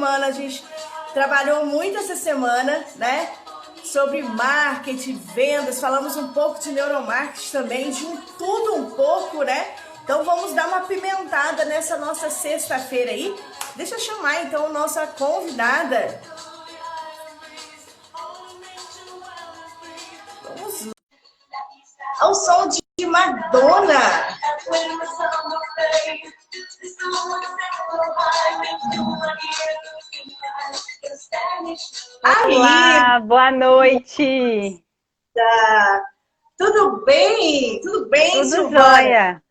semana, a gente trabalhou muito essa semana, né? Sobre marketing, vendas, falamos um pouco de neuromarketing também, de tudo um pouco, né? Então vamos dar uma pimentada nessa nossa sexta-feira aí. Deixa eu chamar então a nossa convidada. Vamos lá. Ao som de Madonna. Olá, boa noite. Tudo bem? Tudo bem, Tudo Silvana? jóia.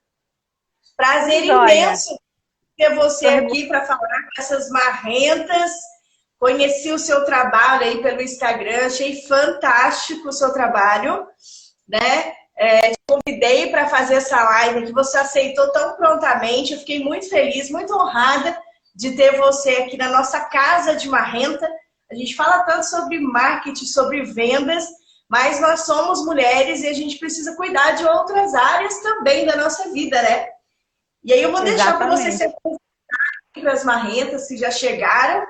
Prazer Tudo jóia. imenso ter você aqui para falar com essas marrentas. Conheci o seu trabalho aí pelo Instagram, achei fantástico o seu trabalho, né? Te convidei para fazer essa live que você aceitou tão prontamente. Eu fiquei muito feliz, muito honrada de ter você aqui na nossa casa de marrenta. A gente fala tanto sobre marketing, sobre vendas, mas nós somos mulheres e a gente precisa cuidar de outras áreas também da nossa vida, né? E aí eu vou deixar para você se apresentar para as marrentas que já chegaram.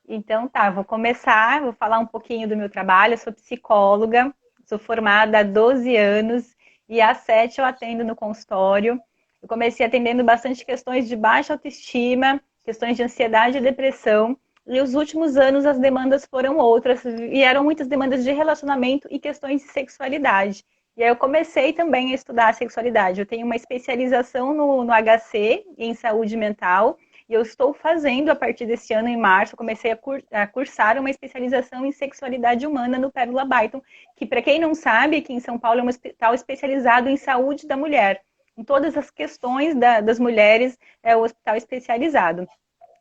Então tá, vou começar, vou falar um pouquinho do meu trabalho. Eu sou psicóloga, sou formada há 12 anos e há 7 eu atendo no consultório. Eu comecei atendendo bastante questões de baixa autoestima, questões de ansiedade e depressão. E os últimos anos as demandas foram outras, e eram muitas demandas de relacionamento e questões de sexualidade. E aí eu comecei também a estudar a sexualidade. Eu tenho uma especialização no HC, em saúde mental, e eu estou fazendo, a partir desse ano, em março, eu comecei a cursar uma especialização em sexualidade humana no Pérola Byton, que, para quem não sabe, aqui em São Paulo é um hospital especializado em saúde da mulher. Em todas as questões das mulheres, é o hospital especializado.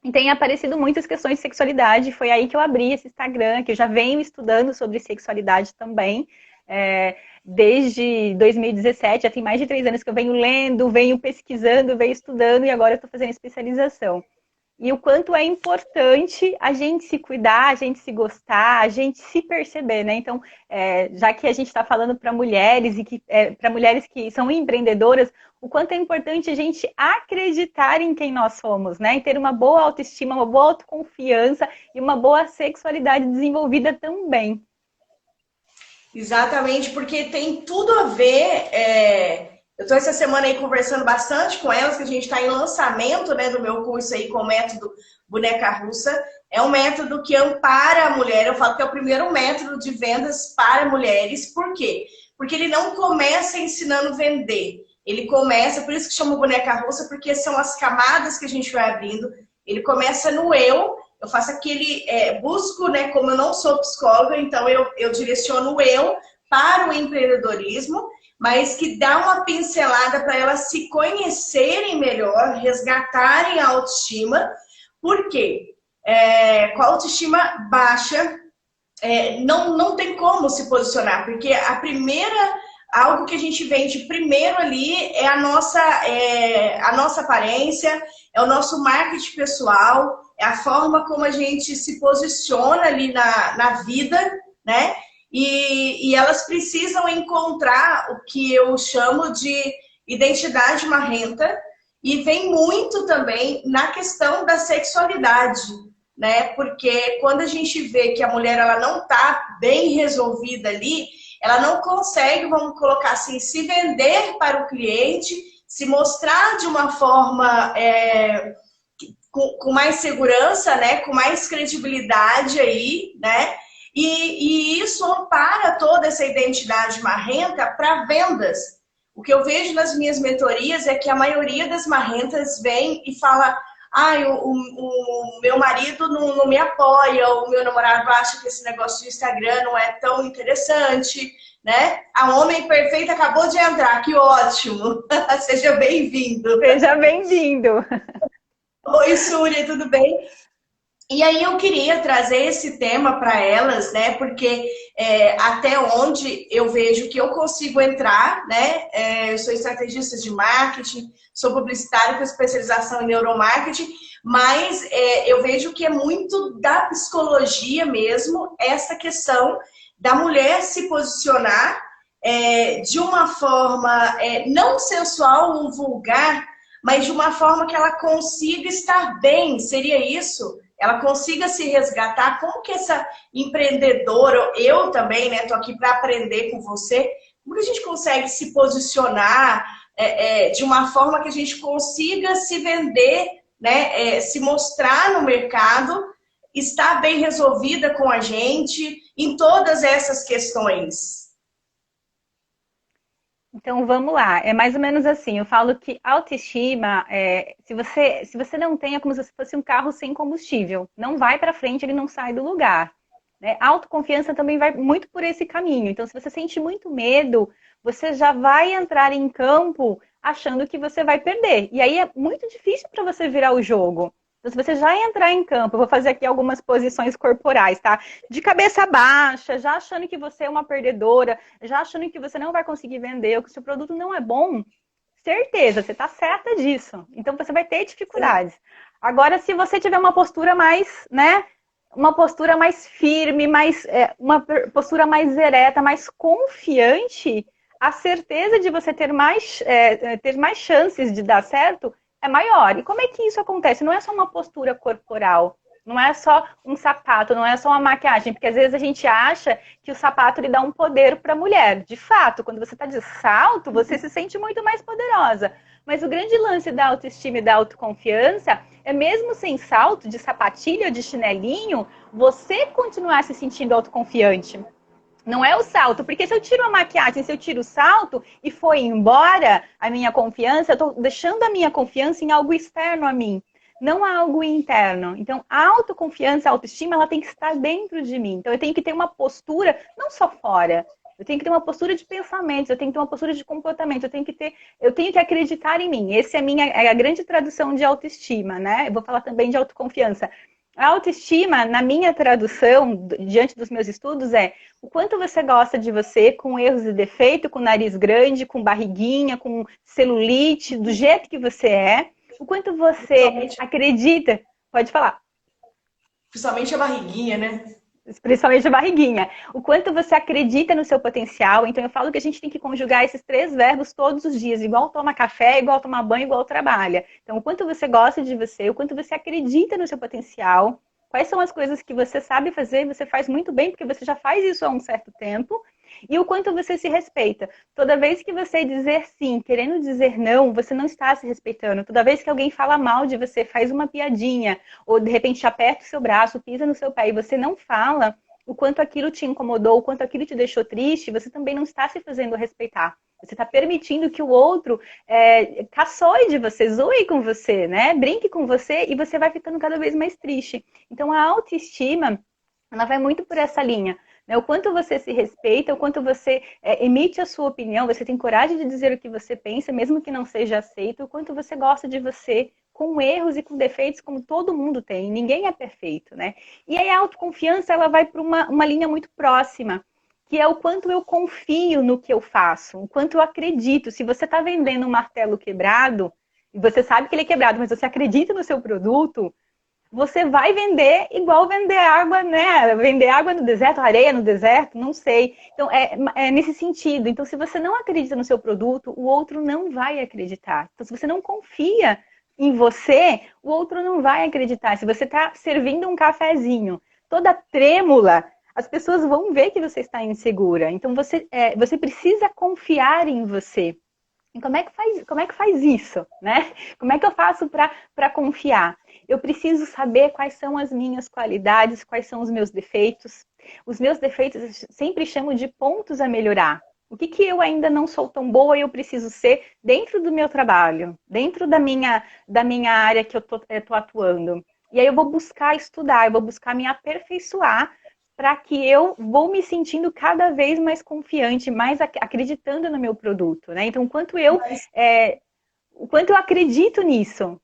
E tem aparecido muitas questões de sexualidade. Foi aí que eu abri esse Instagram, que eu já venho estudando sobre sexualidade também. Desde 2017, já tem mais de 3 anos que eu venho lendo, venho pesquisando, venho estudando e agora eu estou fazendo especialização. E o quanto é importante a gente se cuidar, a gente se gostar, a gente se perceber, né? Então, já que a gente está falando para mulheres e para mulheres que são empreendedoras, o quanto é importante a gente acreditar em quem nós somos, né? E ter uma boa autoestima, uma boa autoconfiança e uma boa sexualidade desenvolvida também. Exatamente, porque tem tudo a ver. Eu estou essa semana aí conversando bastante com elas, que a gente está em lançamento, né, do meu curso aí com o método Boneca Russa. É um método que ampara a mulher. Eu falo que é o primeiro método de vendas para mulheres. Por quê? Porque ele não começa ensinando a vender. Ele começa, por isso que chama Boneca Russa, porque são as camadas que a gente vai abrindo. Ele começa no eu faço aquele, busco, né, como eu não sou psicóloga, então eu direciono o eu para o empreendedorismo, mas que dá uma pincelada para elas se conhecerem melhor, resgatarem a autoestima. Por quê? Com a autoestima baixa, não tem como se posicionar, porque algo que a gente vende primeiro ali é a nossa aparência, é o nosso marketing pessoal, é a forma como a gente se posiciona ali na vida, né? E elas precisam encontrar o que eu chamo de identidade marrenta, e vem muito também na questão da sexualidade, né? Porque quando a gente vê que a mulher ela não está bem resolvida ali, ela não consegue, vamos colocar assim, se vender para o cliente, se mostrar de uma forma com mais segurança, né? Com mais credibilidade aí, né? E isso ampara toda essa identidade marrenta para vendas. O que eu vejo nas minhas mentorias é que a maioria das marrentas vem e fala: o meu marido não me apoia, o meu namorado acha que esse negócio de Instagram não é tão interessante, né? A Homem Perfeita acabou de entrar, que ótimo! Seja bem-vindo! Seja bem-vindo! Oi, Súria, tudo bem? E aí eu queria trazer esse tema para elas, né? Porque até onde eu vejo que eu consigo entrar, né? Eu sou estrategista de marketing, sou publicitária com especialização em neuromarketing, mas eu vejo que é muito da psicologia mesmo, essa questão da mulher se posicionar de uma forma não sensual ou vulgar, mas de uma forma que ela consiga estar bem, seria isso? Ela consiga se resgatar. Como que essa empreendedora, eu também, né, tô aqui para aprender com você, como que a gente consegue se posicionar de uma forma que a gente consiga se vender, né, se mostrar no mercado, estar bem resolvida com a gente em todas essas questões? Então vamos lá, é mais ou menos assim. Eu falo que autoestima, se você não tem, é como se fosse um carro sem combustível. Não vai para frente, ele não sai do lugar. Né? Autoconfiança também vai muito por esse caminho. Então, se você sente muito medo, você já vai entrar em campo achando que você vai perder. E aí é muito difícil para você virar o jogo. Então, se você já entrar em campo, eu vou fazer aqui algumas posições corporais, tá? De cabeça baixa, já achando que você é uma perdedora, já achando que você não vai conseguir vender, ou que o seu produto não é bom, certeza, você está certa disso. Então, você vai ter dificuldades. Agora, se você tiver uma postura mais, né? Uma postura mais firme, uma postura mais ereta, mais confiante, a certeza de você ter mais chances de dar certo é maior. E como é que isso acontece? Não é só uma postura corporal, não é só um sapato, não é só uma maquiagem, porque às vezes a gente acha que o sapato lhe dá um poder para a mulher. De fato, quando você está de salto, você se sente muito mais poderosa. Mas o grande lance da autoestima e da autoconfiança é mesmo sem salto, de sapatilha ou de chinelinho, você continuar se sentindo autoconfiante. Não é o salto, porque se eu tiro a maquiagem, se eu tiro o salto e foi embora a minha confiança, eu estou deixando a minha confiança em algo externo a mim, não algo interno. Então, a autoconfiança, a autoestima, ela tem que estar dentro de mim. Então, eu tenho que ter uma postura, não só fora, eu tenho que ter uma postura de pensamentos, eu tenho que ter uma postura de comportamento, eu tenho que acreditar em mim. Essa é a grande tradução de autoestima, né? Eu vou falar também de autoconfiança. A autoestima, na minha tradução, diante dos meus estudos, é o quanto você gosta de você, com erros e defeitos, com nariz grande, com barriguinha, com celulite, do jeito que você é. O quanto você acredita... Pode falar. Principalmente a barriguinha, né? Principalmente a barriguinha. O quanto você acredita no seu potencial. Então, eu falo que a gente tem que conjugar esses 3 verbos todos os dias. Igual toma café, igual toma banho, igual trabalha. Então, o quanto você gosta de você, o quanto você acredita no seu potencial. Quais são as coisas que você sabe fazer, você faz muito bem, porque você já faz isso há um certo tempo. E o quanto você se respeita. Toda vez que você dizer sim, querendo dizer não, você não está se respeitando. Toda vez que alguém fala mal de você, faz uma piadinha, ou de repente aperta o seu braço, pisa no seu pé e você não fala o quanto aquilo te incomodou, o quanto aquilo te deixou triste, você também não está se fazendo respeitar. Você está permitindo que o outro caçoe de você, zoe com você, né? Brinque com você e você vai ficando cada vez mais triste. Então, a autoestima, ela vai muito por essa linha. Né? O quanto você se respeita, o quanto você emite a sua opinião, você tem coragem de dizer o que você pensa, mesmo que não seja aceito, o quanto você gosta de você, com erros e com defeitos, como todo mundo tem. Ninguém é perfeito, né? E aí a autoconfiança, ela vai para uma linha muito próxima, que é o quanto eu confio no que eu faço, o quanto eu acredito. Se você está vendendo um martelo quebrado, e você sabe que ele é quebrado, mas você acredita no seu produto, você vai vender igual vender água, né? Vender água no deserto, areia no deserto, não sei. Então, é nesse sentido. Então, se você não acredita no seu produto, o outro não vai acreditar. Então, se você não confia em você, o outro não vai acreditar. Se você está servindo um cafezinho toda trêmula, as pessoas vão ver que você está insegura. Então, você precisa confiar em você. E como é que faz isso, né? Como é que eu faço para confiar? Eu preciso saber quais são as minhas qualidades, quais são os meus defeitos. Os meus defeitos eu sempre chamo de pontos a melhorar. O que eu ainda não sou tão boa e eu preciso ser dentro do meu trabalho, dentro da minha área que eu tô atuando. E aí eu vou buscar estudar, eu vou buscar me aperfeiçoar para que eu vou me sentindo cada vez mais confiante, mais acreditando no meu produto, né? Então, o quanto eu acredito nisso.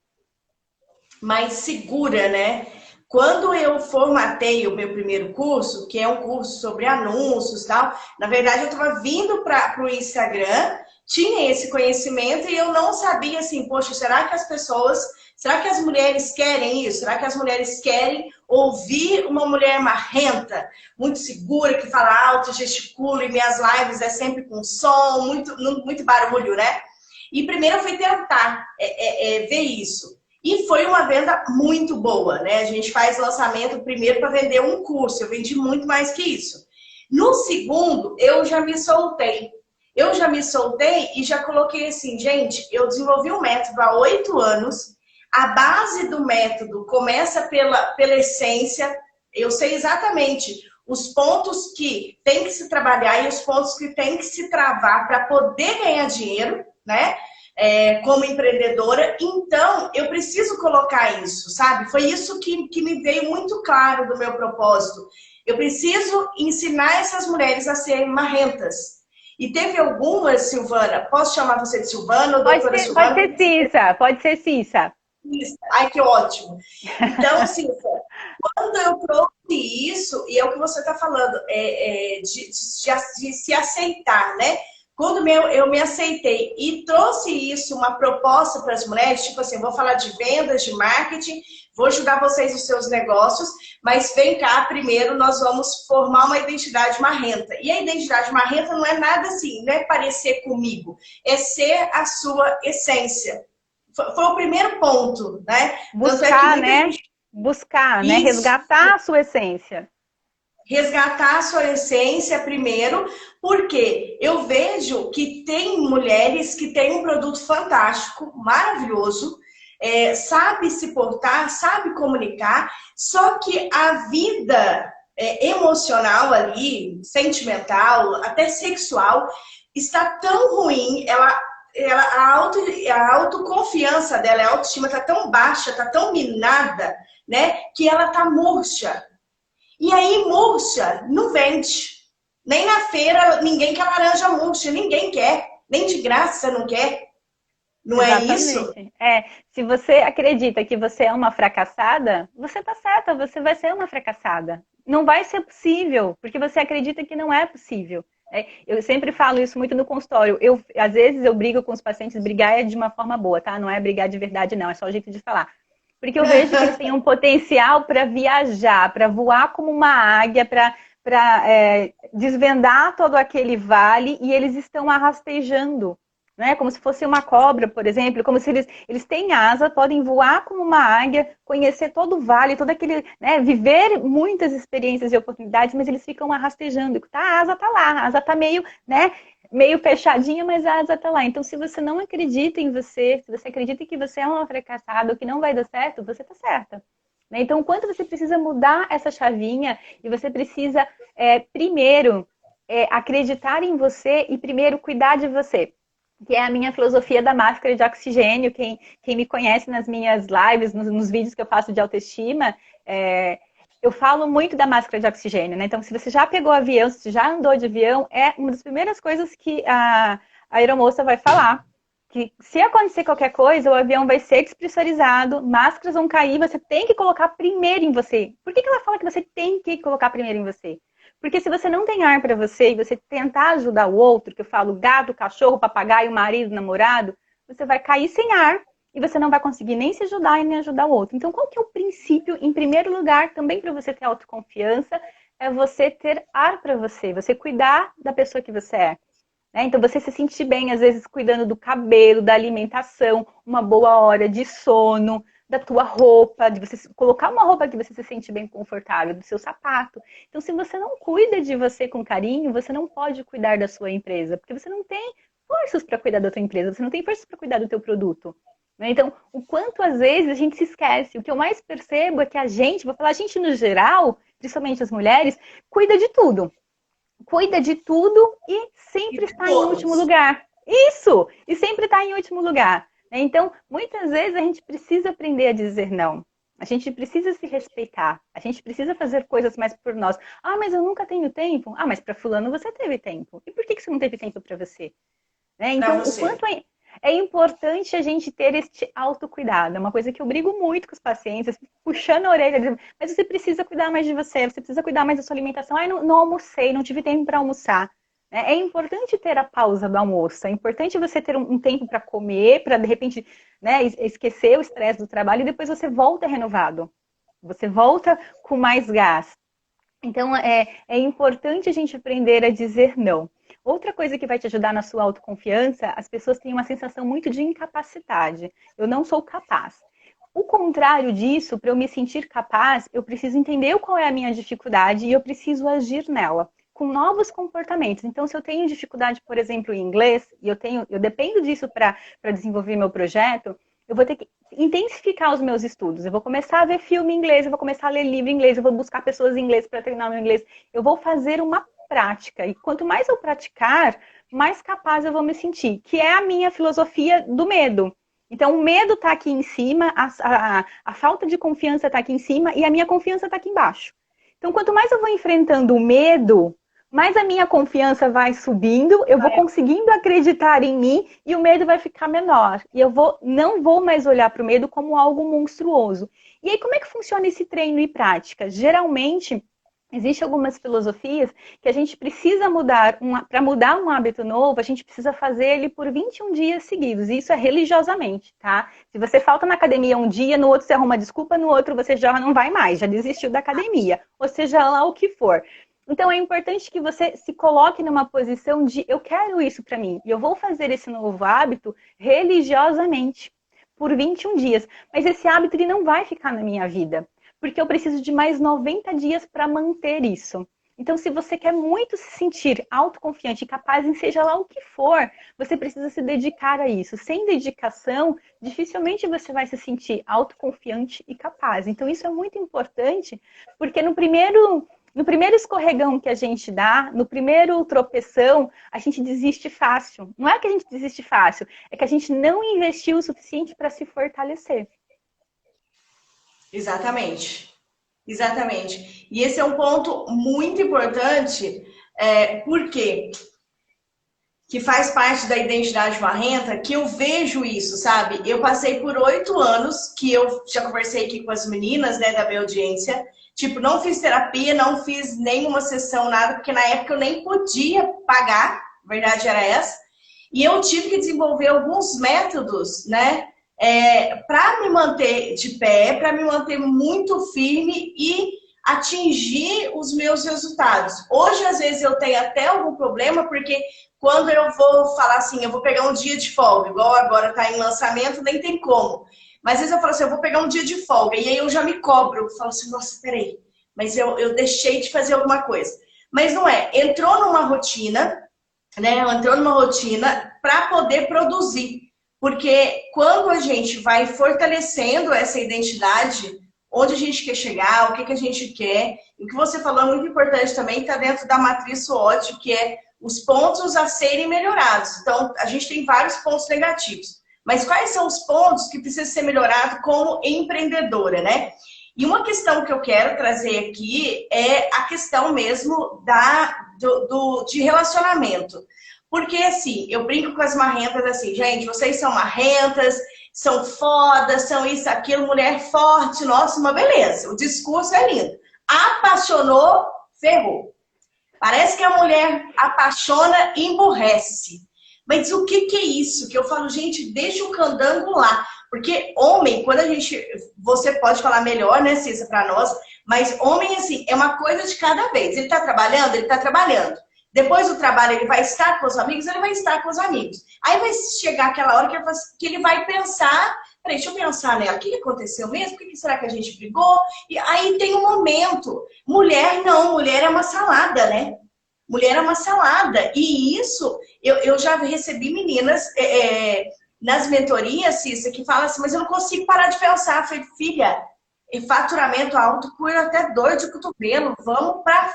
Mais segura, né? Quando eu formatei o meu primeiro curso, que é um curso sobre anúncios e tal, na verdade eu estava vindo para o Instagram, tinha esse conhecimento e eu não sabia assim, poxa, será que as mulheres querem isso? Será que as mulheres querem ouvir uma mulher marrenta, muito segura, que fala alto, gesticula e minhas lives é sempre com som, muito barulho, né? E primeiro eu fui tentar ver isso. E foi uma venda muito boa, né? A gente faz lançamento primeiro para vender um curso. Eu vendi muito mais que isso. No segundo, eu já me soltei. Eu já me soltei e já coloquei assim, gente, eu desenvolvi um método há 8 anos. A base do método começa pela essência. Eu sei exatamente os pontos que tem que se trabalhar e os pontos que tem que se travar para poder ganhar dinheiro, né? Como empreendedora. Então, eu preciso colocar isso, sabe? Foi isso que me veio muito claro do meu propósito. Eu preciso ensinar essas mulheres a serem marrentas. E teve algumas, Silvana, posso chamar você de Silvana ou doutora Pode Silvana? ser Cissa, pode ser Cissa. Ai, que ótimo. Então, Silvana, quando eu trouxe isso, e é o que você está falando, de se aceitar, né? Quando eu me aceitei e trouxe isso, uma proposta para as mulheres, tipo assim, vou falar de vendas, de marketing, vou ajudar vocês nos seus negócios, mas vem cá, primeiro nós vamos formar uma identidade marrenta. E a identidade marrenta não é nada assim, não é parecer comigo, é ser a sua essência. Foi o primeiro ponto, né? Buscar, né? Buscar, né? Resgatar a sua essência. Resgatar a sua essência primeiro, porque eu vejo que tem mulheres que têm um produto fantástico, maravilhoso, sabe se portar, sabe comunicar, só que a vida emocional ali, sentimental, até sexual, está tão ruim, a autoconfiança dela, a autoestima está tão baixa, está tão minada, né, que ela está murcha. E aí, murcha não vende. Nem na feira, ninguém quer laranja murcha, ninguém quer. Nem de graça não quer. Não Exatamente. é isso? Se você acredita que você é uma fracassada, você tá certa, você vai ser uma fracassada. Não vai ser possível, porque você acredita que não é possível. Eu sempre falo isso muito no consultório. Às vezes eu brigo com os pacientes, brigar é de uma forma boa, tá? Não é brigar de verdade, não, é só o jeito de falar. Porque eu vejo que eles têm um potencial para viajar, para voar como uma águia, para desvendar todo aquele vale, e eles estão arrastejando, né? Como se fosse uma cobra, por exemplo, como se eles têm asa, podem voar como uma águia, conhecer todo o vale, todo aquele, né? Viver muitas experiências e oportunidades, mas eles ficam arrastejando. A asa tá lá, a asa tá meio, né? Meio fechadinha, mas a asa tá lá. Então, se você não acredita em você, se você acredita que você é uma fracassada ou que não vai dar certo, você tá certa. Né? Então, o quanto você precisa mudar essa chavinha e você precisa, primeiro, acreditar em você e primeiro cuidar de você. Que é a minha filosofia da máscara de oxigênio. Quem me conhece nas minhas lives, nos vídeos que eu faço de autoestima, eu falo muito da máscara de oxigênio, né? Então, se você já pegou avião, se você já andou de avião, é uma das primeiras coisas que a aeromoça vai falar. Que se acontecer qualquer coisa, o avião vai ser despressurizado, máscaras vão cair, você tem que colocar primeiro em você. Por que ela fala que você tem que colocar primeiro em você? Porque se você não tem ar para você e você tentar ajudar o outro, que eu falo gato, cachorro, papagaio, marido, namorado, você vai cair sem ar e você não vai conseguir nem se ajudar e nem ajudar o outro. Então, qual que é o princípio? Em primeiro lugar, também para você ter autoconfiança, é você ter ar para você cuidar da pessoa que você é. Então, você se sentir bem, às vezes, cuidando do cabelo, da alimentação, uma boa hora de sono, da tua roupa, de você colocar uma roupa que você se sente bem confortável, do seu sapato. Então, se você não cuida de você com carinho, você não pode cuidar da sua empresa, porque você não tem forças para cuidar da tua empresa, você não tem forças para cuidar do teu produto. Então, o quanto às vezes a gente se esquece. O que eu mais percebo é que a gente, vou falar a gente no geral, principalmente as mulheres, cuida de tudo. Cuida de tudo e sempre está em último lugar. Isso! E sempre está em último lugar. Então, muitas vezes a gente precisa aprender a dizer não. A gente precisa se respeitar. A gente precisa fazer coisas mais por nós. Ah, mas eu nunca tenho tempo. Ah, mas para fulano você teve tempo. E por que você não teve tempo para você? Então, o quanto é importante a gente ter este autocuidado. É uma coisa que eu brigo muito com os pacientes, puxando a orelha, dizendo, mas você precisa cuidar mais de você, você precisa cuidar mais da sua alimentação. Ai, não almocei, não tive tempo para almoçar. É importante ter a pausa do almoço, é importante você ter um tempo para comer, para de repente, né, esquecer o estresse do trabalho e depois você volta renovado. Você volta com mais gás. Então, é importante a gente aprender a dizer não. Outra coisa que vai te ajudar na sua autoconfiança, as pessoas têm uma sensação muito de incapacidade. Eu não sou capaz. O contrário disso, para eu me sentir capaz, eu preciso entender qual é a minha dificuldade e eu preciso agir nela, com novos comportamentos. Então, se eu tenho dificuldade, por exemplo, em inglês, e eu dependo disso para desenvolver meu projeto, eu vou ter que intensificar os meus estudos. Eu vou começar a ver filme em inglês, eu vou começar a ler livro em inglês, eu vou buscar pessoas em inglês para treinar meu inglês. Eu vou fazer uma prática. E quanto mais eu praticar, mais capaz eu vou me sentir, que é a minha filosofia do medo. Então, o medo está aqui em cima, a falta de confiança está aqui em cima e a minha confiança está aqui embaixo. Então, quanto mais eu vou enfrentando o medo, mais a minha confiança vai subindo, eu vou conseguindo acreditar em mim e o medo vai ficar menor. E não vou mais olhar para o medo como algo monstruoso. E aí, como é que funciona esse treino e prática? Geralmente, existem algumas filosofias que a gente precisa mudar, para mudar um hábito novo, a gente precisa fazer ele por 21 dias seguidos, e isso é religiosamente, tá? Se você falta na academia um dia, no outro você arruma desculpa, no outro você já não vai mais, já desistiu da academia, ou seja lá o que for. Então é importante que você se coloque numa posição de eu quero isso para mim, e eu vou fazer esse novo hábito religiosamente, por 21 dias. Mas esse hábito ele não vai ficar na minha vida, porque eu preciso de mais 90 dias para manter isso. Então, se você quer muito se sentir autoconfiante e capaz em seja lá o que for, você precisa se dedicar a isso. Sem dedicação, dificilmente você vai se sentir autoconfiante e capaz. Então, isso é muito importante, porque no primeiro escorregão que a gente dá, no primeiro tropeção, a gente desiste fácil. Não é que a gente desiste fácil, é que a gente não investiu o suficiente para se fortalecer. Exatamente, exatamente. E esse é um ponto muito importante, porque que faz parte da identidade marrenta, que eu vejo isso, sabe? Eu passei por 8 anos, que eu já conversei aqui com as meninas, né, da minha audiência, tipo, não fiz terapia, não fiz nenhuma sessão, nada, porque na época eu nem podia pagar, a verdade era essa, e eu tive que desenvolver alguns métodos, né, para me manter de pé, para me manter muito firme e atingir os meus resultados. Hoje, às vezes, eu tenho até algum problema, porque quando eu vou falar assim, eu vou pegar um dia de folga, igual agora está em lançamento, nem tem como. Mas às vezes eu falo assim, eu vou pegar um dia de folga, e aí eu já me cobro, eu falo assim, nossa, peraí, mas eu deixei de fazer alguma coisa. Mas não é, entrou numa rotina, né? Entrou numa rotina para poder produzir. Porque quando a gente vai fortalecendo essa identidade, onde a gente quer chegar, o que a gente quer, e o que você falou é muito importante também, está dentro da matriz SWOT, que é os pontos a serem melhorados. Então, a gente tem vários pontos negativos. Mas quais são os pontos que precisam ser melhorados como empreendedora, né? E uma questão que eu quero trazer aqui é a questão mesmo de relacionamento. Porque, assim, eu brinco com as marrentas assim, gente, vocês são marrentas, são fodas, são isso, aquilo, mulher forte, nossa, uma beleza. O discurso é lindo. Apaixonou, ferrou. Parece que a mulher apaixona e emburrece. Mas o que é isso? Que eu falo, gente, deixa o candango lá. Porque homem, quando a gente... Você pode falar melhor, né, Cissa, pra nós. Mas homem, assim, é uma coisa de cada vez. Ele tá trabalhando, ele tá trabalhando. Depois do trabalho, ele vai estar com os amigos, ele vai estar com os amigos. Aí vai chegar aquela hora que ele vai pensar... Peraí, deixa eu pensar nela. O que aconteceu mesmo? Por que será que a gente brigou? E aí tem um momento. Mulher não, mulher é uma salada, né? Mulher é uma salada. E isso, eu já recebi meninas nas mentorias, Cissa, que falam assim, mas eu não consigo parar de pensar. Eu falei, filha, em faturamento alto, cura até dor de cotovelo. Vamos pra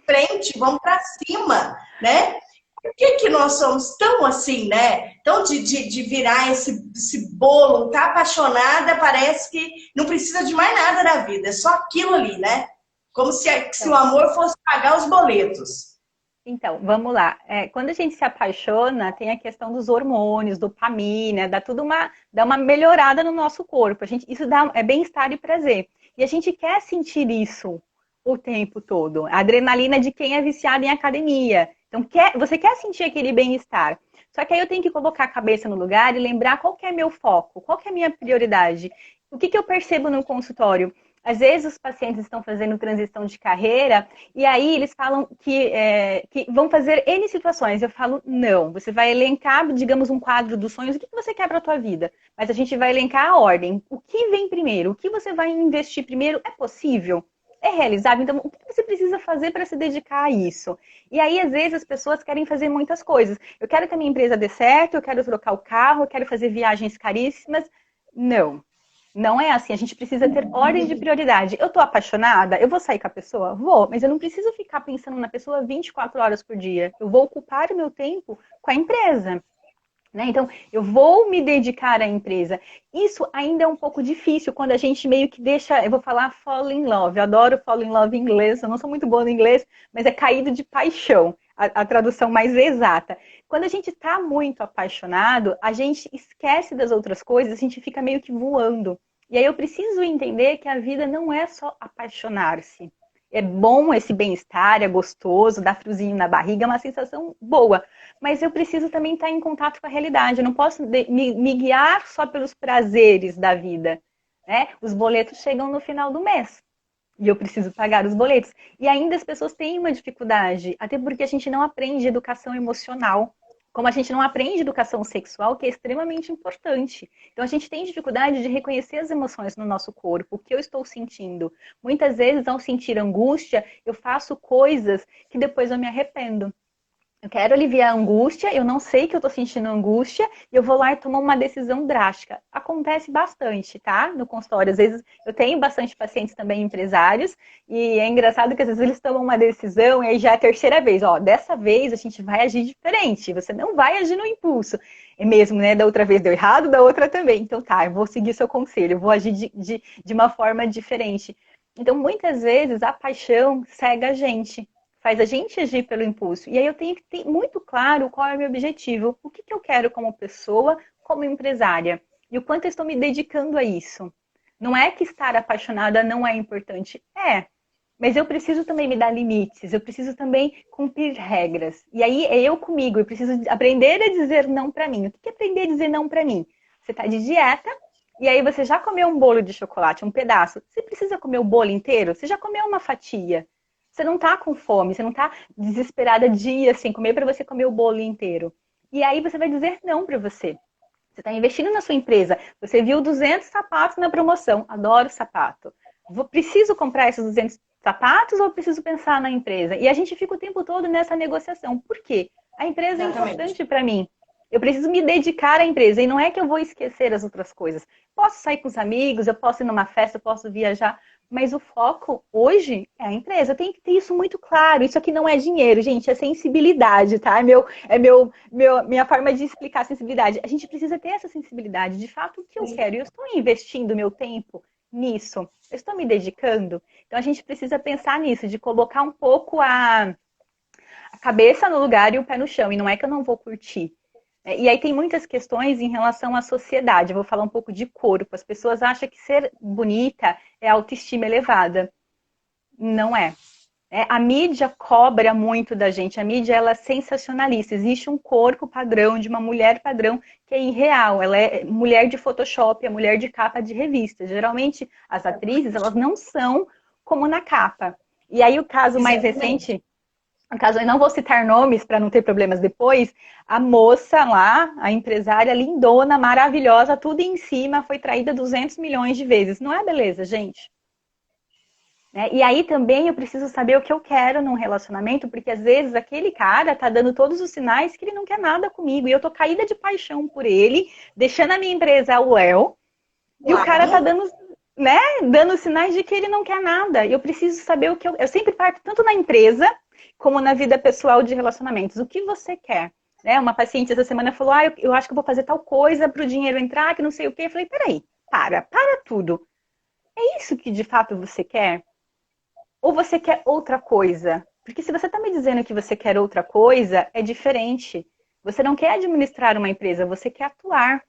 frente, vamos pra cima, né? Por que nós somos tão assim, né? Tão de virar esse bolo, tá apaixonada, parece que não precisa de mais nada da vida, é só aquilo ali, né? Como se o amor fosse pagar os boletos. Então, vamos lá. Quando a gente se apaixona, tem a questão dos hormônios, dopamina, dá uma melhorada no nosso corpo. Isso é bem-estar e prazer. E a gente quer sentir isso o tempo todo. A adrenalina de quem é viciado em academia. Então, você quer sentir aquele bem-estar. Só que aí eu tenho que colocar a cabeça no lugar e lembrar qual que é meu foco, qual que é a minha prioridade. O que eu percebo no consultório? Às vezes os pacientes estão fazendo transição de carreira e aí eles falam que vão fazer N situações. Eu falo, não, você vai elencar, digamos, um quadro dos sonhos, o que você quer para a tua vida? Mas a gente vai elencar a ordem. O que vem primeiro? O que você vai investir primeiro? É possível? É realizável? Então, o que você precisa fazer para se dedicar a isso? E aí, às vezes, as pessoas querem fazer muitas coisas. Eu quero que a minha empresa dê certo, eu quero trocar o carro, eu quero fazer viagens caríssimas. Não. Não é assim, a gente precisa ter ordem de prioridade. Eu tô apaixonada, eu vou sair com a pessoa? Vou, mas eu não preciso ficar pensando na pessoa 24 horas por dia. Eu vou ocupar o meu tempo com a empresa. Né? Então, eu vou me dedicar à empresa. Isso ainda é um pouco difícil quando a gente meio que deixa, eu vou falar fall in love. Eu adoro fall in love em inglês, eu não sou muito boa no inglês, mas é caído de paixão, a tradução mais exata. Quando a gente está muito apaixonado, a gente esquece das outras coisas, a gente fica meio que voando. E aí eu preciso entender que a vida não é só apaixonar-se. É bom esse bem-estar, é gostoso, dá friozinho na barriga, é uma sensação boa. Mas eu preciso também estar em contato com a realidade. Eu não posso me guiar só pelos prazeres da vida. Né? Os boletos chegam no final do mês. E eu preciso pagar os boletos. E ainda as pessoas têm uma dificuldade, até porque a gente não aprende educação emocional. Como a gente não aprende educação sexual, que é extremamente importante. Então, a gente tem dificuldade de reconhecer as emoções no nosso corpo, o que eu estou sentindo. Muitas vezes, ao sentir angústia, eu faço coisas que depois eu me arrependo. Eu quero aliviar a angústia, eu não sei que eu tô sentindo angústia, e eu vou lá e tomo uma decisão drástica. Acontece bastante, tá? No consultório. Às vezes, eu tenho bastante pacientes também empresários, e é engraçado que às vezes eles tomam uma decisão, e aí já é a terceira vez. Ó, dessa vez a gente vai agir diferente, você não vai agir no impulso. É mesmo, né? Da outra vez deu errado, da outra também. Então tá, eu vou seguir seu conselho, eu vou agir de uma forma diferente. Então, muitas vezes, a paixão cega a gente. Faz a gente agir pelo impulso. E aí eu tenho que ter muito claro qual é o meu objetivo. O que eu quero como pessoa, como empresária. E o quanto eu estou me dedicando a isso. Não é que estar apaixonada não é importante. É. Mas eu preciso também me dar limites. Eu preciso também cumprir regras. E aí é eu comigo. Eu preciso aprender a dizer não para mim. O que é aprender a dizer não para mim? Você está de dieta. E aí você já comeu um bolo de chocolate, um pedaço. Você precisa comer o bolo inteiro? Você já comeu uma fatia? Você não tá com fome, você não tá desesperada dias sem comer para você comer o bolo inteiro. E aí você vai dizer não para você. Você está investindo na sua empresa. Você viu 200 sapatos na promoção. Adoro sapato. Preciso comprar esses 200 sapatos ou preciso pensar na empresa? E a gente fica o tempo todo nessa negociação. Por quê? A empresa é importante para mim. Eu preciso me dedicar à empresa. E não é que eu vou esquecer as outras coisas. Posso sair com os amigos, eu posso ir numa festa, eu posso viajar. Mas o foco hoje é a empresa. Eu tenho que ter isso muito claro. Isso aqui não é dinheiro, gente, é sensibilidade, tá? Minha forma de explicar a sensibilidade. A gente precisa ter essa sensibilidade. De fato, o que eu quero? Eu estou investindo meu tempo nisso? Eu estou me dedicando? Então a gente precisa pensar nisso, de colocar um pouco a cabeça no lugar e o pé no chão. E não é que eu não vou curtir. E aí tem muitas questões em relação à sociedade. Eu vou falar um pouco de corpo. As pessoas acham que ser bonita é autoestima elevada. Não é. A mídia cobra muito da gente. A mídia, ela é sensacionalista. Existe um corpo padrão de uma mulher padrão que é irreal. Ela é mulher de Photoshop, é mulher de capa de revista. Geralmente, as atrizes, elas não são como na capa. E aí o caso mais recente... No caso, eu não vou citar nomes para não ter problemas depois, a moça lá, a empresária lindona, maravilhosa, tudo em cima, foi traída 200 milhões de vezes. Não é beleza, gente? E aí também eu preciso saber o que eu quero num relacionamento, porque às vezes aquele cara tá dando todos os sinais que ele não quer nada comigo, e eu tô caída de paixão por ele, deixando a minha empresa ao léu, e o cara tá dando... Né, dando sinais de que ele não quer nada. E eu preciso saber o que eu sempre parto tanto na empresa como na vida pessoal de relacionamentos. O que você quer? Né? Uma paciente essa semana falou, eu acho que eu vou fazer tal coisa para o dinheiro entrar, que não sei o quê. Eu falei, peraí, para tudo. É isso que de fato você quer? Ou você quer outra coisa? Porque se você está me dizendo que você quer outra coisa, é diferente. Você não quer administrar uma empresa, você quer atuar.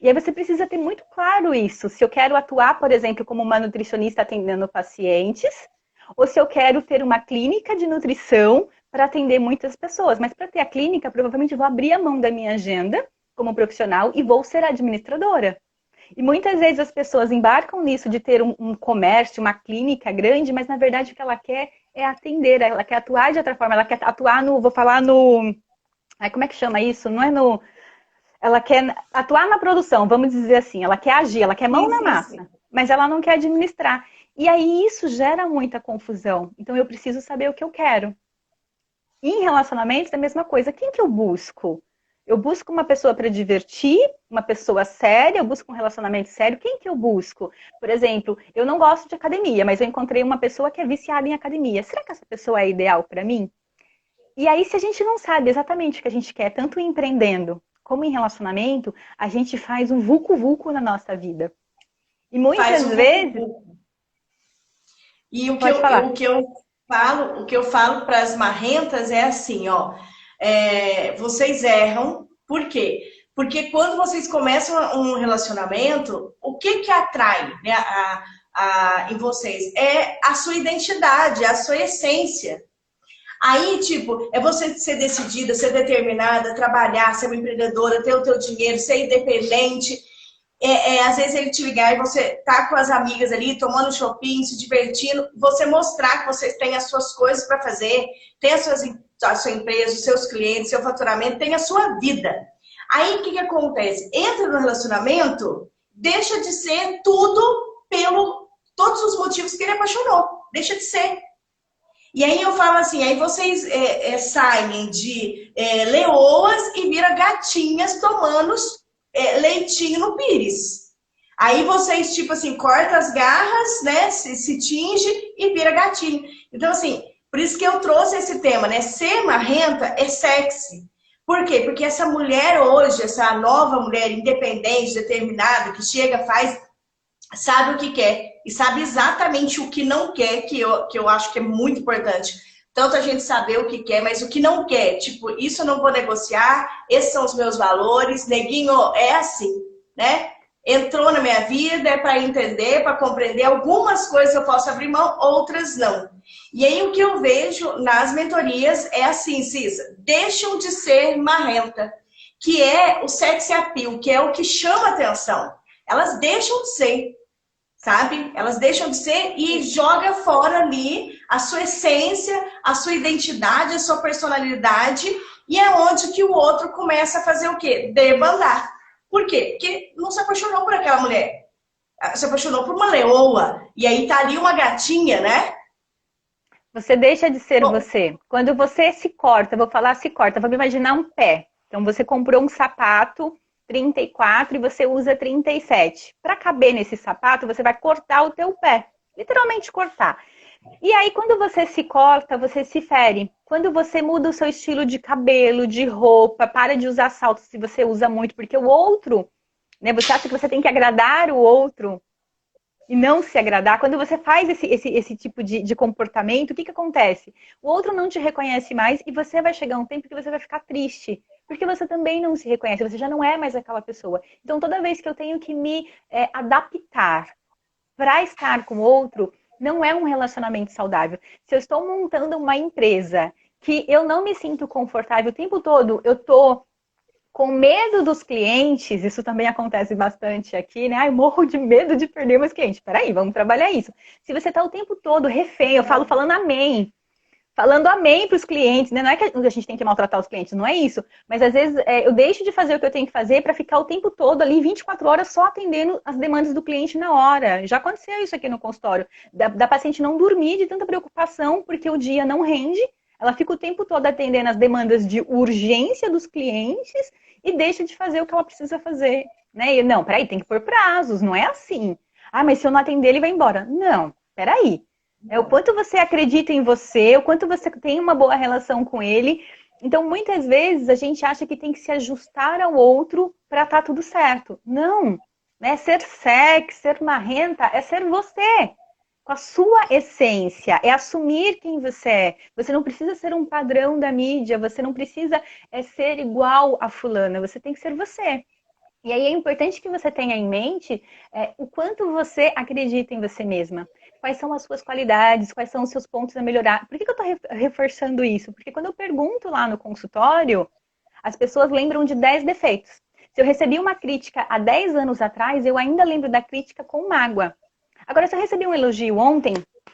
E aí você precisa ter muito claro isso. Se eu quero atuar, por exemplo, como uma nutricionista atendendo pacientes, ou se eu quero ter uma clínica de nutrição para atender muitas pessoas. Mas para ter a clínica, provavelmente eu vou abrir a mão da minha agenda como profissional e vou ser administradora. E muitas vezes as pessoas embarcam nisso de ter um comércio, uma clínica grande, mas na verdade o que ela quer é atender, ela quer atuar de outra forma, ela quer atuar no, vou falar no, ai, como é que chama isso? Não é no, ela quer atuar na produção, vamos dizer assim, ela quer agir, ela quer mão Sim, na sim, massa, sim. mas ela não quer administrar. E aí isso gera muita confusão. Então eu preciso saber o que eu quero. E em relacionamentos é a mesma coisa. Quem que eu busco? Eu busco uma pessoa para divertir, uma pessoa séria, eu busco um relacionamento sério. Quem que eu busco? Por exemplo, eu não gosto de academia, mas eu encontrei uma pessoa que é viciada em academia. Será que essa pessoa é ideal para mim? E aí, se a gente não sabe exatamente o que a gente quer, tanto empreendendo como em relacionamento, a gente faz um vulco-vulco na nossa vida. E Faz muitas um vezes, vucu-vucu. E o que pode eu, falar. o que eu falo, o que eu falo para as marrentas é assim, ó, vocês erram, por quê? Porque quando vocês começam um relacionamento, o que que atrai, né, em vocês? É a sua identidade, a sua essência. Aí, tipo, é você ser decidida, ser determinada, trabalhar, ser uma empreendedora, ter o teu dinheiro, ser independente. Às vezes ele te ligar e você tá com as amigas ali, tomando shopping, se divertindo, você mostrar que você tem as suas coisas para fazer, tem a sua empresa, os seus clientes, seu faturamento, tem a sua vida. Aí o que que acontece? Entra no relacionamento, deixa de ser tudo pelo todos os motivos que ele apaixonou. Deixa de ser. E aí eu falo assim, aí vocês saem de leoas e viram gatinhas tomando leitinho no pires. Aí vocês, tipo assim, cortam as garras, né? Se tinge e vira gatinho. Então, assim, por isso que eu trouxe esse tema, né? Ser marrenta é sexy. Por quê? Porque essa mulher hoje, essa nova mulher independente, determinada, que chega, faz, sabe o que quer e sabe exatamente o que não quer, que eu acho que é muito importante. Tanto a gente saber o que quer, mas o que não quer. Tipo, isso eu não vou negociar, esses são os meus valores, neguinho é assim, né? Entrou na minha vida, é para entender, para compreender. Algumas coisas eu posso abrir mão, outras não. E aí o que eu vejo nas mentorias é assim, Cissa, deixam de ser marrenta, que é o sex appeal, que é o que chama atenção. Elas deixam de ser, sabe? Elas deixam de ser e joga fora ali a sua essência, a sua identidade, a sua personalidade, e é onde que o outro começa a fazer o quê? Debandar. Por quê? Porque não se apaixonou por aquela mulher. Se apaixonou por uma leoa. E aí tá ali uma gatinha, né? Você deixa de ser Bom, você. Quando você se corta, vou falar se corta, vou me imaginar um pé. Então você comprou um sapato 34 e você usa 37. Para caber nesse sapato, você vai cortar o teu pé. Literalmente cortar. E aí, quando você se corta, você se fere. Quando você muda o seu estilo de cabelo, de roupa, para de usar salto se você usa muito, porque o outro, né? Você acha que você tem que agradar o outro e não se agradar. Quando você faz esse tipo de comportamento, o que, que acontece? O outro não te reconhece mais e você vai chegar um tempo que você vai ficar triste. Porque você também não se reconhece, você já não é mais aquela pessoa. Então, toda vez que eu tenho que me adaptar para estar com o outro, não é um relacionamento saudável. Se eu estou montando uma empresa que eu não me sinto confortável o tempo todo, eu tô com medo dos clientes, isso também acontece bastante aqui, né? Ai, morro de medo de perder meus clientes. Peraí, vamos trabalhar isso. Se você está o tempo todo refém, eu falo falando amém para os clientes, né? Não é que a gente tem que maltratar os clientes, não é isso. Mas às vezes eu deixo de fazer o que eu tenho que fazer para ficar o tempo todo ali, 24 horas, só atendendo as demandas do cliente na hora. Já aconteceu isso aqui no consultório. Da paciente não dormir de tanta preocupação, porque o dia não rende. Ela fica o tempo todo atendendo as demandas de urgência dos clientes e deixa de fazer o que ela precisa fazer. Né? E, não, peraí, tem que pôr prazos, não é assim. Ah, mas se eu não atender, ele vai embora. Não, peraí. É o quanto você acredita em você, o quanto você tem uma boa relação com ele. Então, muitas vezes, a gente acha que tem que se ajustar ao outro para estar tudo certo. Não. Né? Ser sexy, ser marrenta, é ser você. Com a sua essência. É assumir quem você é. Você não precisa ser um padrão da mídia. Você não precisa ser igual a fulana. Você tem que ser você. E aí é importante que você tenha em mente o quanto você acredita em você mesma. Quais são as suas qualidades, quais são os seus pontos a melhorar. Por que eu estou reforçando isso? Porque quando eu pergunto lá no consultório, as pessoas lembram de 10 defeitos. Se eu recebi uma crítica há 10 anos atrás, eu ainda lembro da crítica com mágoa. Agora, se eu recebi um elogio ontem,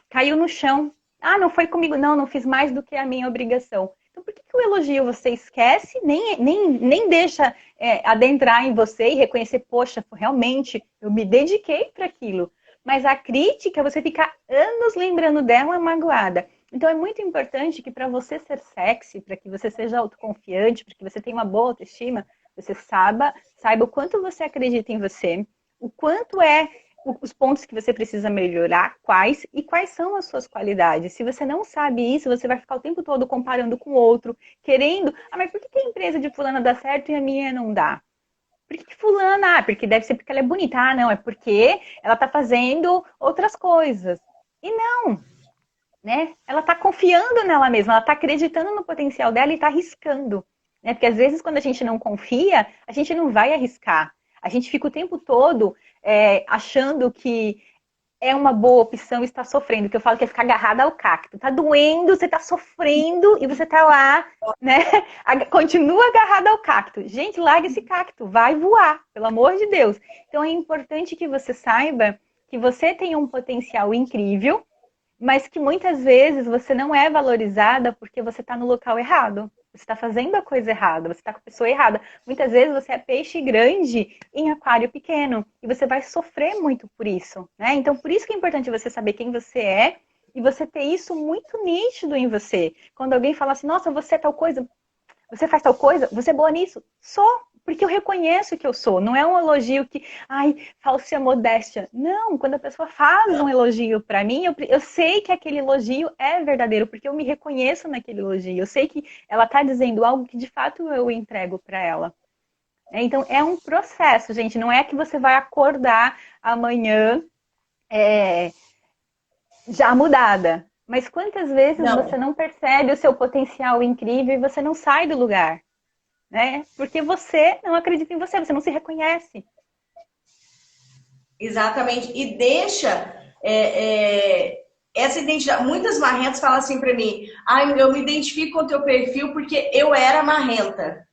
caiu no chão. Ah, não foi comigo, não fiz mais do que a minha obrigação. Então, por que o elogio você esquece, nem deixa adentrar em você e reconhecer, poxa, realmente, eu me dediquei para aquilo. Mas a crítica, você fica anos lembrando dela magoada. Então, é muito importante que para você ser sexy, para que você seja autoconfiante, para que você tenha uma boa autoestima, você saiba o quanto você acredita em você, o quanto os pontos que você precisa melhorar, quais são as suas qualidades. Se você não sabe isso, você vai ficar o tempo todo comparando com o outro, querendo, mas por que a empresa de fulana dá certo e a minha não dá? Por que fulana? Porque deve ser porque ela é bonita. Ah, não, é porque ela tá fazendo outras coisas. E não, né? Ela tá confiando nela mesma, ela tá acreditando no potencial dela e tá arriscando. Né? Porque às vezes quando a gente não confia, a gente não vai arriscar. A gente fica o tempo todo achando que é uma boa opção estar sofrendo, que eu falo que é ficar agarrada ao cacto. Tá doendo, você tá sofrendo e você tá lá, né? Continua agarrada ao cacto. Gente, larga esse cacto, vai voar, pelo amor de Deus. Então é importante que você saiba que você tem um potencial incrível, mas que muitas vezes você não é valorizada porque você está no local errado. Você está fazendo a coisa errada, você está com a pessoa errada. Muitas vezes você é peixe grande em aquário pequeno e você vai sofrer muito por isso, né? Então, por isso que é importante você saber quem você é e você ter isso muito nítido em você. Quando alguém fala assim, nossa, você é tal coisa, você faz tal coisa, você é boa nisso? Sou, porque eu reconheço que eu sou. Não é um elogio que, ai, falsa modéstia. Não, quando a pessoa faz um elogio para mim, eu sei que aquele elogio é verdadeiro, porque eu me reconheço naquele elogio. Eu sei que ela está dizendo algo que de fato eu entrego para ela. Então, é um processo, gente. Não é que você vai acordar amanhã já mudada. Mas quantas vezes você não percebe o seu potencial incrível e você não sai do lugar? Né? Porque você não acredita em você, você não se reconhece. Exatamente. E deixa essa identidade. Muitas marrentas falam assim para mim: eu me identifico com o teu perfil porque eu era marrenta.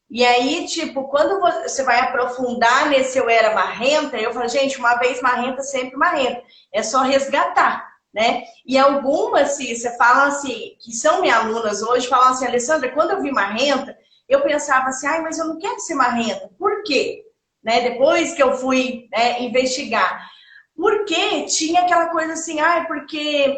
E aí, tipo, quando você vai aprofundar nesse eu era marrenta, eu falo, gente, uma vez marrenta, sempre marrenta. É só resgatar, né? E algumas, se você fala assim, que são minhas alunas hoje, falam assim, Alessandra, quando eu vi marrenta, eu pensava assim, mas eu não quero ser marrenta. Por quê? Né? Depois que eu fui investigar. Porque tinha aquela coisa assim, porque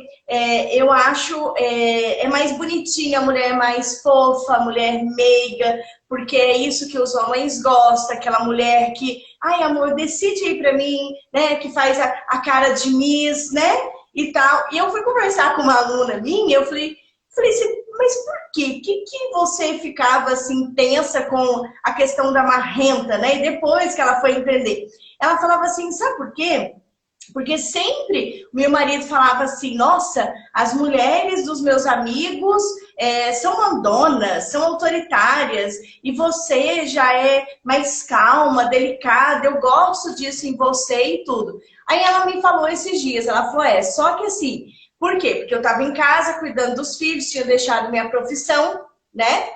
eu acho é mais bonitinha, a mulher é mais fofa, a mulher meiga, porque é isso que os homens gostam, aquela mulher que, amor, decide aí pra mim, né, que faz a cara de Miss, né, e tal. E eu fui conversar com uma aluna minha, eu falei assim, mas por quê? Que você ficava assim tensa com a questão da marrenta, né? E depois que ela foi entender, ela falava assim, sabe por quê? Porque sempre meu marido falava assim, nossa, as mulheres dos meus amigos são mandonas, são autoritárias, e você já é mais calma, delicada, eu gosto disso em você e tudo. Aí ela me falou esses dias, ela falou, só que assim, por quê? Porque eu estava em casa cuidando dos filhos, tinha deixado minha profissão, né?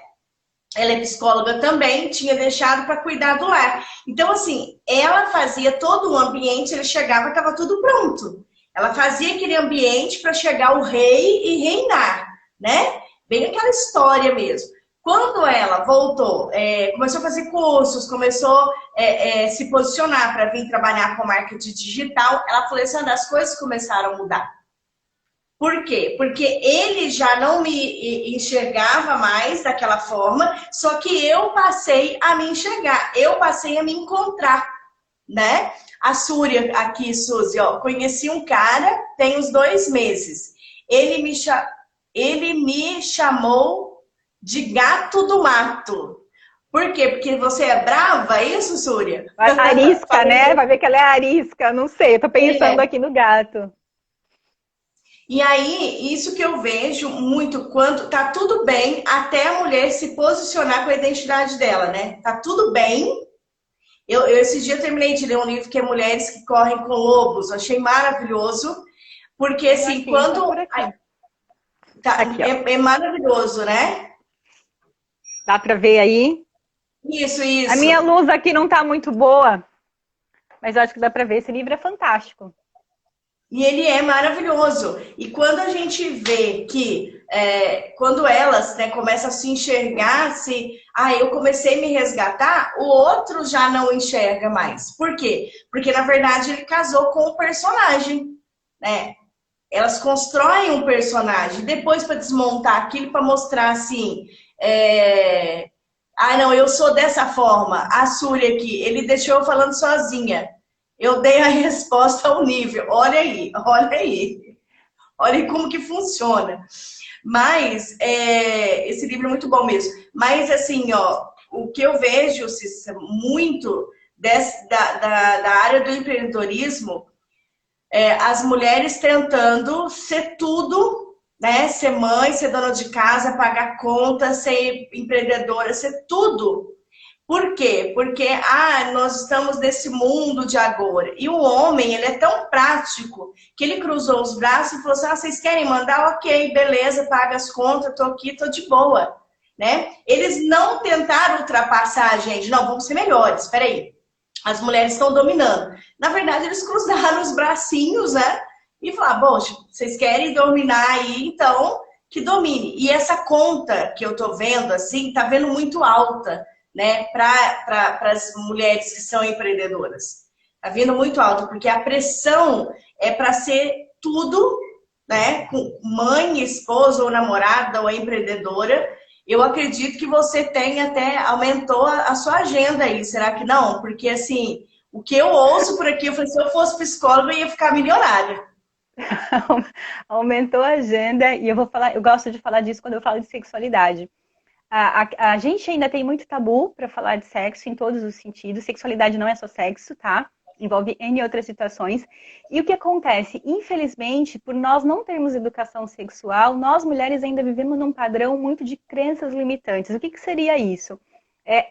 Ela é psicóloga também, tinha deixado para cuidar do lar. Então, assim, ela fazia todo o ambiente, ele chegava, estava tudo pronto. Ela fazia aquele ambiente para chegar o rei e reinar, né? Bem aquela história mesmo. Quando ela voltou, começou a fazer cursos, começou a se posicionar para vir trabalhar com marketing digital, ela falou assim, as coisas começaram a mudar. Por quê? Porque ele já não me enxergava mais daquela forma, só que eu passei a me enxergar, eu passei a me encontrar, né? A Súria aqui, Suzy, ó, conheci um cara, tem uns 2 meses. Ele me chamou de gato do mato. Por quê? Porque você é brava, é isso, Súria? Arisca, né? Vai ver que ela é arisca, não sei, eu tô pensando aqui no gato. E aí, isso que eu vejo muito, quando tá tudo bem até a mulher se posicionar com a identidade dela, né? Tá tudo bem. Esse dia eu terminei de ler um livro que é Mulheres que Correm com Lobos. Eu achei maravilhoso. Porque, assim, quando... Aqui, é maravilhoso, né? Dá pra ver aí? Isso, A minha isso. luz aqui não tá muito boa, mas eu acho que dá para ver. Esse livro é fantástico. E ele é maravilhoso. E quando a gente vê que, quando elas, né, começam a se enxergar, eu comecei a me resgatar, o outro já não enxerga mais. Por quê? Porque, na verdade, ele casou com o personagem, né? Elas constroem um personagem, depois para desmontar aquilo, para mostrar assim, não, eu sou dessa forma. A Súria aqui, ele deixou eu falando sozinha. Eu dei a resposta ao nível. Olha aí, olha aí. Olha aí como que funciona. Mas esse livro é muito bom mesmo. Mas assim, ó, o que eu vejo Cissa, muito da área do empreendedorismo, as mulheres tentando ser tudo, né? Ser mãe, ser dona de casa, pagar conta, ser empreendedora, ser tudo. Por quê? Porque nós estamos nesse mundo de agora. E o homem, ele é tão prático que ele cruzou os braços e falou assim: vocês querem mandar? Ok, beleza, paga as contas, tô aqui, tô de boa. Né? Eles não tentaram ultrapassar a gente. Não, vamos ser melhores. Espera aí. As mulheres estão dominando. Na verdade, eles cruzaram os bracinhos, né? E falaram: bom, vocês querem dominar aí, então que domine. E essa conta que eu tô vendo, assim, tá vendo muito alta, né, para as mulheres que são empreendedoras. Tá vindo muito alto, porque a pressão é para ser tudo, né, com mãe, esposa ou namorada ou empreendedora. Eu acredito que você tem até aumentou a sua agenda aí, será que não? Porque assim, o que eu ouço por aqui, eu falei, se eu fosse psicóloga, eu ia ficar milionária. Aumentou a agenda e eu vou falar, eu gosto de falar disso quando eu falo de sexualidade. A gente ainda tem muito tabu para falar de sexo em todos os sentidos. Sexualidade não é só sexo, tá? Envolve N outras situações. E o que acontece? Infelizmente, por nós não termos educação sexual, nós mulheres ainda vivemos num padrão muito de crenças limitantes. O que seria isso?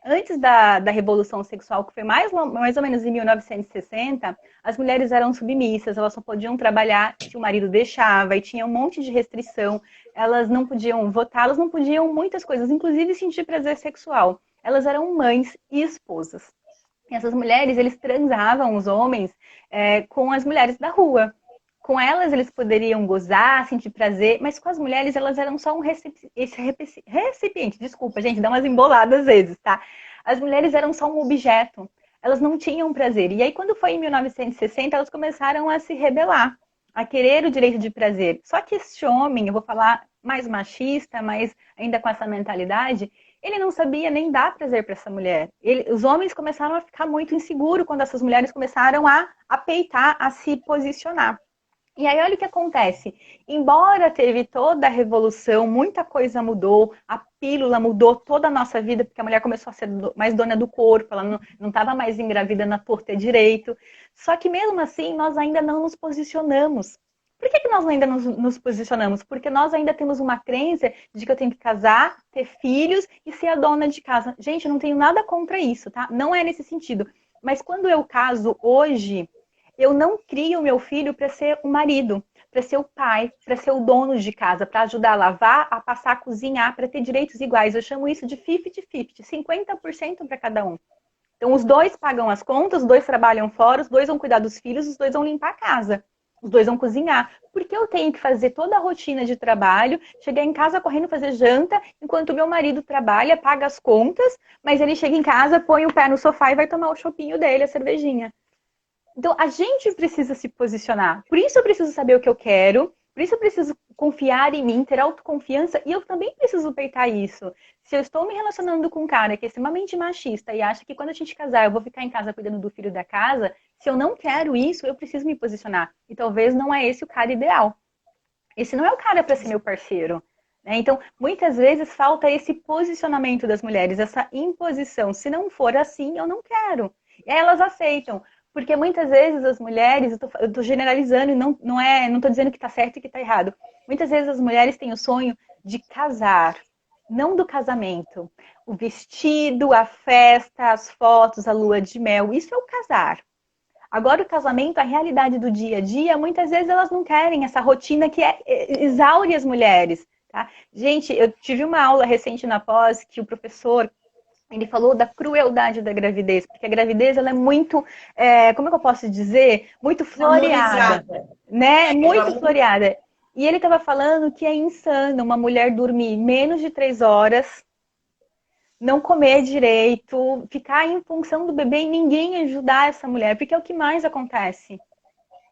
Antes da Revolução Sexual, que foi mais ou menos em 1960, as mulheres eram submissas, elas só podiam trabalhar se o marido deixava, e tinha um monte de restrição. Elas não podiam votar, elas não podiam muitas coisas, inclusive sentir prazer sexual. Elas eram mães e esposas. E essas mulheres, eles transavam, os homens, com as mulheres da rua. Com elas, eles poderiam gozar, sentir prazer, mas com as mulheres, elas eram só um recipiente. Desculpa, gente, dá umas emboladas às vezes, tá? As mulheres eram só um objeto. Elas não tinham prazer. E aí, quando foi em 1960, elas começaram a se rebelar, a querer o direito de prazer. Só que esse homem, eu vou falar mais machista, mas ainda com essa mentalidade, ele não sabia nem dar prazer para essa mulher. Os homens começaram a ficar muito inseguros quando essas mulheres começaram a peitar, a se posicionar. E aí, olha o que acontece. Embora teve toda a revolução, muita coisa mudou, a pílula mudou toda a nossa vida, porque a mulher começou a ser mais dona do corpo, ela não estava mais engravida na torta direito. Só que mesmo assim, nós ainda não nos posicionamos. Por que nós ainda nos posicionamos? Porque nós ainda temos uma crença de que eu tenho que casar, ter filhos e ser a dona de casa. Gente, eu não tenho nada contra isso, tá? Não é nesse sentido. Mas quando eu caso hoje, eu não crio o meu filho para ser o marido, para ser o pai, para ser o dono de casa, para ajudar a lavar, a passar, a cozinhar, para ter direitos iguais. Eu chamo isso de 50-50, 50% para cada um. Então, os dois pagam as contas, os dois trabalham fora, os dois vão cuidar dos filhos, os dois vão limpar a casa, os dois vão cozinhar. Porque eu tenho que fazer toda a rotina de trabalho, chegar em casa correndo fazer janta, enquanto o meu marido trabalha, paga as contas, mas ele chega em casa, põe o pé no sofá e vai tomar o chopinho dele, a cervejinha. Então, a gente precisa se posicionar. Por isso eu preciso saber o que eu quero, por isso eu preciso confiar em mim, ter autoconfiança, e eu também preciso peitar isso. Se eu estou me relacionando com um cara que é extremamente machista e acha que quando a gente casar eu vou ficar em casa cuidando do filho da casa, se eu não quero isso, eu preciso me posicionar. E talvez não é esse o cara ideal. Esse não é o cara para ser meu parceiro. Então, muitas vezes falta esse posicionamento das mulheres, essa imposição. Se não for assim, eu não quero. E aí elas aceitam. Porque muitas vezes as mulheres, eu tô generalizando e não tô dizendo que tá certo e que tá errado. Muitas vezes as mulheres têm o sonho de casar, não do casamento. O vestido, a festa, as fotos, a lua de mel, isso é o casar. Agora o casamento, a realidade do dia a dia, muitas vezes elas não querem essa rotina que exaure as mulheres. Tá? Gente, eu tive uma aula recente na pós que o professor Ele falou da crueldade da gravidez, porque a gravidez ela é muito, como é que eu posso dizer? Muito floreada, Harmonizada. né? É Muito glamour. floreada. E ele estava falando que é insano uma mulher dormir menos de 3 horas, não comer direito, ficar em função do bebê e ninguém ajudar essa mulher, porque é o que mais acontece.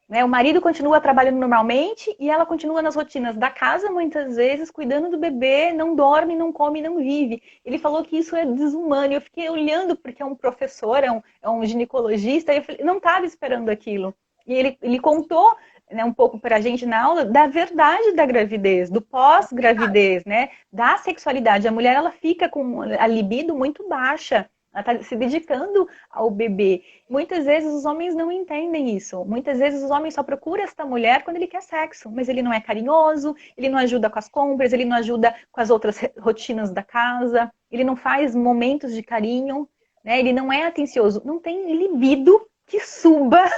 Né? O marido continua trabalhando normalmente e ela continua nas rotinas da casa, muitas vezes, cuidando do bebê, não dorme, não come, não vive. Ele falou que isso é desumano. Eu fiquei olhando, porque é um professor, é um ginecologista, e eu falei, não estava esperando aquilo. E ele contou, né, um pouco para a gente na aula da verdade da gravidez, do pós-gravidez, né, da sexualidade. A mulher ela fica com a libido muito baixa. Ela está se dedicando ao bebê. Muitas vezes os homens não entendem isso. Muitas vezes os homens só procuram esta mulher quando ele quer sexo, mas ele não é carinhoso, ele não ajuda com as compras, ele não ajuda com as outras rotinas da casa, ele não faz momentos de carinho, né? Ele não é atencioso, não tem libido que suba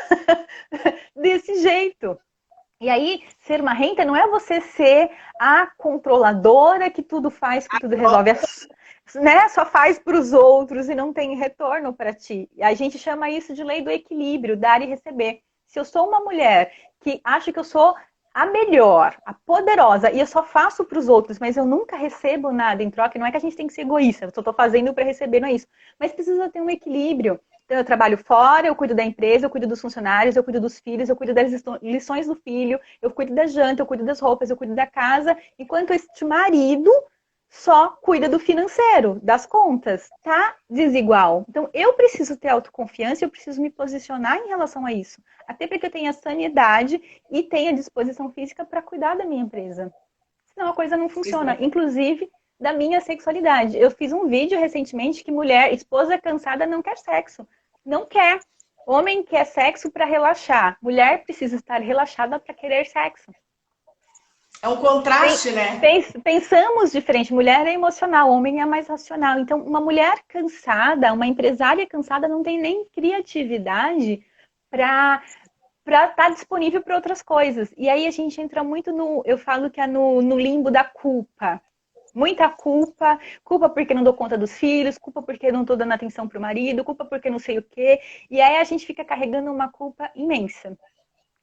desse jeito. E aí, ser marrenta não é você ser a controladora que tudo faz, que tudo resolve. Né? Só faz para os outros e não tem retorno para ti. A gente chama isso de lei do equilíbrio, dar e receber. Se eu sou uma mulher que acha que eu sou a melhor, a poderosa, e eu só faço para os outros, mas eu nunca recebo nada em troca, não é que a gente tem que ser egoísta, eu só estou fazendo para receber, não é isso. Mas precisa ter um equilíbrio. Então, eu trabalho fora, eu cuido da empresa, eu cuido dos funcionários, eu cuido dos filhos, eu cuido das lições do filho, eu cuido da janta, eu cuido das roupas, eu cuido da casa, enquanto este marido só cuida do financeiro, das contas, tá desigual. Então, eu preciso ter autoconfiança, eu preciso me posicionar em relação a isso. Até porque eu tenha sanidade e tenha disposição física para cuidar da minha empresa. Senão a coisa não funciona. Inclusive, da minha sexualidade. Eu fiz um vídeo recentemente que mulher, esposa cansada não quer sexo. Não quer. Homem quer sexo para relaxar. Mulher precisa estar relaxada para querer sexo. É um contraste, né? Pensamos diferente. Mulher é emocional, homem é mais racional. Então, uma mulher cansada, uma empresária cansada não tem nem criatividade para estar disponível para outras coisas. E aí a gente entra muito no, eu falo que é no limbo da culpa. Muita culpa, culpa porque não dou conta dos filhos, culpa porque não estou dando atenção para o marido, culpa porque não sei o quê. E aí a gente fica carregando uma culpa imensa.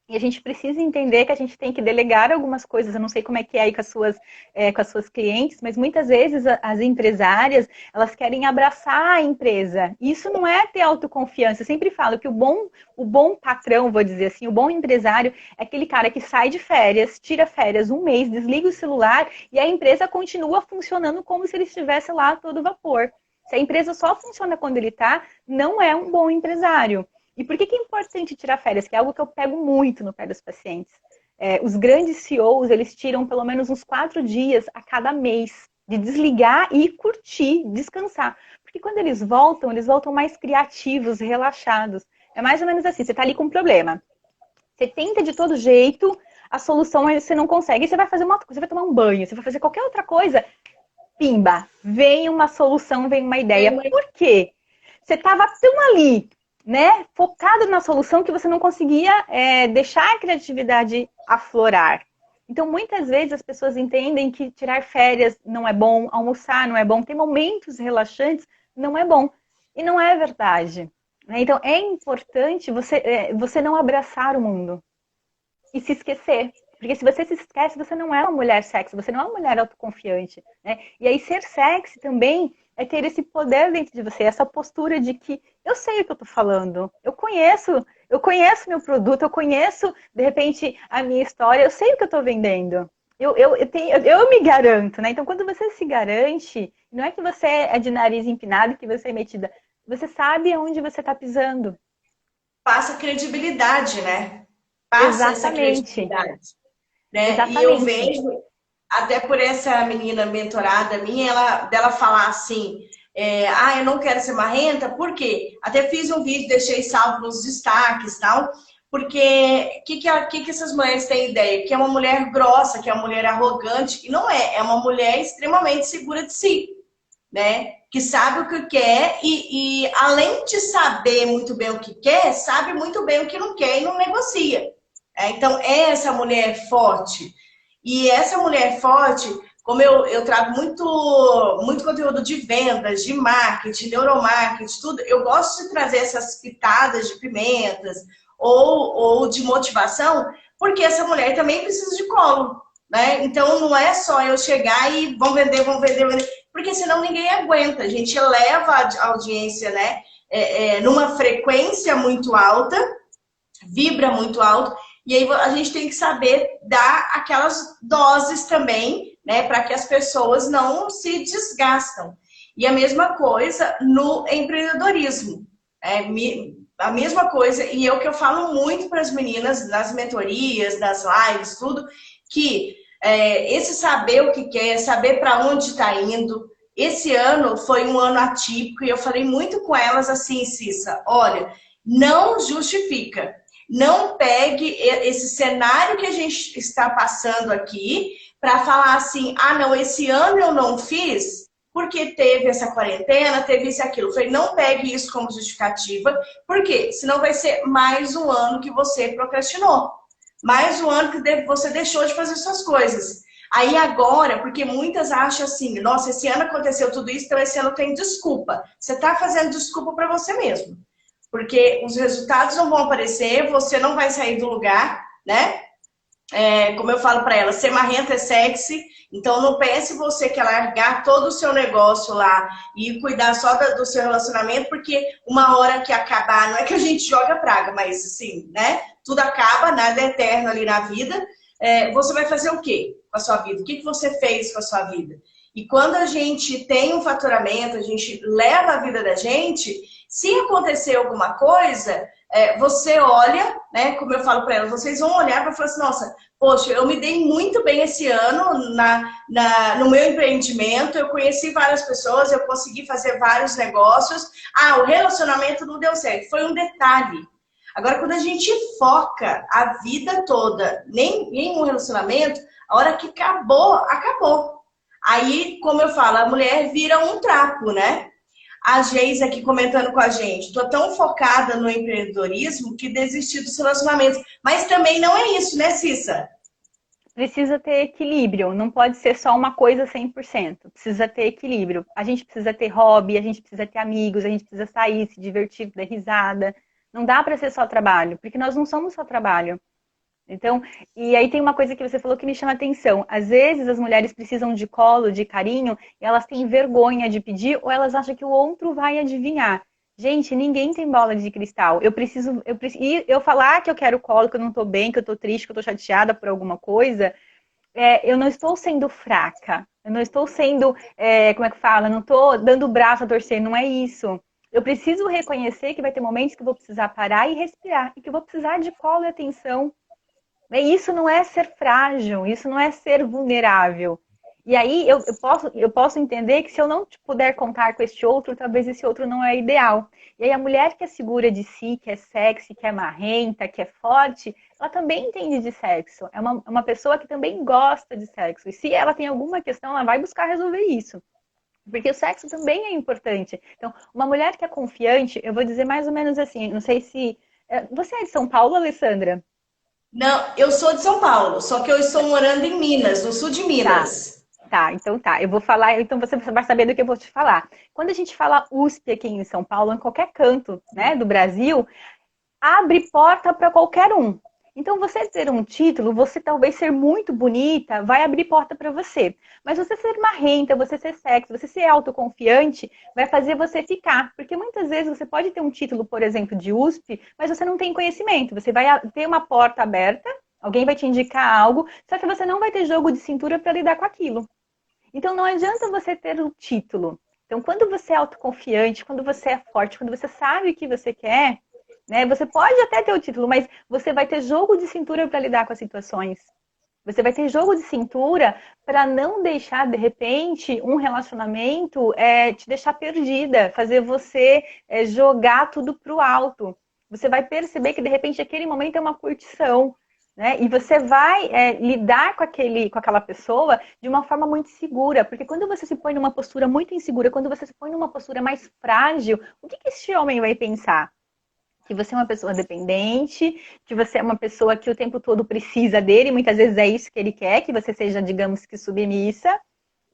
E a gente precisa entender que a gente tem que delegar algumas coisas. Eu não sei como é que é aí com as suas clientes, mas muitas vezes as empresárias, elas querem abraçar a empresa. Isso não é ter autoconfiança. Eu sempre falo que o bom patrão, vou dizer assim, o bom empresário é aquele cara que sai de férias, tira férias um mês, desliga o celular e a empresa continua funcionando como se ele estivesse lá a todo vapor. Se a empresa só funciona quando ele está, não é um bom empresário. E por que é importante tirar férias? Que é algo que eu pego muito no pé dos pacientes. Os grandes CEOs, eles tiram pelo menos uns 4 dias a cada mês de desligar e curtir, descansar. Porque quando eles voltam mais criativos, relaxados. É mais ou menos assim, você está ali com um problema. Você tenta de todo jeito, a solução é você não consegue. E você vai fazer uma coisa, você vai tomar um banho, você vai fazer qualquer outra coisa. Pimba, vem uma solução, vem uma ideia. Por quê? Você estava tão ali, né, focado na solução que você não conseguia deixar a criatividade aflorar. Então, muitas vezes as pessoas entendem que tirar férias não é bom, almoçar não é bom, ter momentos relaxantes não é bom. E não é verdade. Né? Então, é importante você não abraçar o mundo e se esquecer. Porque se você se esquece, você não é uma mulher sexy, você não é uma mulher autoconfiante. Né? E aí, ser sexy também é ter esse poder dentro de você, essa postura de que eu sei o que eu tô falando, eu conheço meu produto, eu conheço, de repente, a minha história, eu sei o que eu tô vendendo. Eu me garanto, né? Então, quando você se garante, não é que você é de nariz empinado, que você é metida, você sabe aonde você tá pisando. Passa credibilidade, né? Passa essa Exatamente. credibilidade. Né? E eu Exatamente. vejo, até por essa menina mentorada minha, dela falar assim, eu não quero ser marrenta, por quê? Até fiz um vídeo, deixei salvo nos destaques e tal, porque que essas mulheres têm ideia? Que é uma mulher grossa, que é uma mulher arrogante, e não é uma mulher extremamente segura de si, né? Que sabe o que quer e além de saber muito bem o que quer, sabe muito bem o que não quer e não negocia. Então, é essa mulher forte. E essa mulher forte, como eu trago muito conteúdo de vendas, de marketing, neuromarketing, tudo, eu gosto de trazer essas pitadas de pimentas ou de motivação, porque essa mulher também precisa de colo, né? Então não é só eu chegar e vão vender, porque senão ninguém aguenta. A gente eleva a audiência, né? Numa frequência muito alta, vibra muito alto, e aí a gente tem que saber dar aquelas doses também, né, para que as pessoas não se desgastam. E a mesma coisa no empreendedorismo. A mesma coisa, e é o que eu falo muito para as meninas nas mentorias, nas lives, tudo, que esse saber o que quer, saber para onde está indo. Esse ano foi um ano atípico e eu falei muito com elas assim, Cissa, olha, não justifica. Não pegue esse cenário que a gente está passando aqui para falar assim, ah, não, esse ano eu não fiz porque teve essa quarentena, teve isso e aquilo. Eu falei, não pegue isso como justificativa, porque senão vai ser mais um ano que você procrastinou. Mais um ano que você deixou de fazer suas coisas. Aí agora, porque muitas acham assim, nossa, esse ano aconteceu tudo isso, então esse ano tem desculpa. Você está fazendo desculpa para você mesmo. Porque os resultados não vão aparecer, você não vai sair do lugar, né? Como eu falo para ela, ser marrenta é sexy, então não pense você que largar todo o seu negócio lá e cuidar só do seu relacionamento, porque uma hora que acabar, não é que a gente joga praga, mas assim, né? Tudo acaba, nada é eterno ali na vida. Você vai fazer o quê com a sua vida? O que você fez com a sua vida? E quando a gente tem um faturamento, a gente leva a vida da gente, se acontecer alguma coisa, você olha, né? Como eu falo para elas, vocês vão olhar para falar assim, nossa, poxa, eu me dei muito bem esse ano no meu empreendimento, eu conheci várias pessoas, eu consegui fazer vários negócios. Ah, o relacionamento não deu certo, foi um detalhe. Agora, quando a gente foca a vida toda em um relacionamento, a hora que acabou, acabou. Aí, como eu falo, a mulher vira um trapo, né? A Geis aqui comentando com a gente, tô tão focada no empreendedorismo que desisti dos relacionamentos. Mas também não é isso, né, Cissa? Precisa ter equilíbrio, não pode ser só uma coisa 100%. Precisa ter equilíbrio. A gente precisa ter hobby, a gente precisa ter amigos, a gente precisa sair, se divertir, dar risada. Não dá para ser só trabalho, porque nós não somos só trabalho. Então, e aí tem uma coisa que você falou que me chama atenção. Às vezes as mulheres precisam de colo, de carinho, e elas têm vergonha de pedir, ou elas acham que o outro vai adivinhar. Gente, ninguém tem bola de cristal. E eu falar que eu quero colo, que eu não tô bem, que eu tô triste, que eu tô chateada por alguma coisa, eu não estou sendo fraca. Eu não estou sendo, como é que fala? Eu não tô dando o braço a torcer, não é isso. Eu preciso reconhecer que vai ter momentos que eu vou precisar parar e respirar, e que eu vou precisar de colo e atenção. Isso não é ser frágil, isso não é ser vulnerável. E aí eu posso entender que se eu não puder contar com este outro, talvez esse outro não é ideal. E aí a mulher que é segura de si, que é sexy, que é marrenta, que é forte, ela também entende de sexo. É uma pessoa que também gosta de sexo. E se ela tem alguma questão, ela vai buscar resolver isso. Porque o sexo também é importante. Então, uma mulher que é confiante, eu vou dizer mais ou menos assim, não sei se... Você é de São Paulo, Alessandra? Não, eu sou de São Paulo, só que eu estou morando em Minas, no sul de Tá. Minas. Tá, então tá. Eu vou falar, então você vai saber do que eu vou te falar. Quando a gente fala USP aqui em São Paulo, em qualquer canto, né, do Brasil, abre porta para qualquer um. Então, você ter um título, você talvez ser muito bonita, vai abrir porta para você. Mas você ser marrenta, você ser sexy, você ser autoconfiante, vai fazer você ficar. Porque muitas vezes você pode ter um título, por exemplo, de USP, mas você não tem conhecimento. Você vai ter uma porta aberta, alguém vai te indicar algo, só que você não vai ter jogo de cintura para lidar com aquilo. Então, não adianta você ter um título. Então, quando você é autoconfiante, quando você é forte, quando você sabe o que você quer, né, você pode até ter o título, mas você vai ter jogo de cintura para lidar com as situações. Você vai ter jogo de cintura para não deixar, de repente, um relacionamento te deixar perdida, fazer você jogar tudo para o alto. Você vai perceber que, de repente, aquele momento é uma curtição. Né? E você vai lidar com aquela pessoa de uma forma muito segura, porque quando você se põe numa postura muito insegura, quando você se põe numa postura mais frágil, o que esse homem vai pensar? Que você é uma pessoa dependente, que você é uma pessoa que o tempo todo precisa dele, muitas vezes é isso que ele quer, que você seja, digamos que, submissa.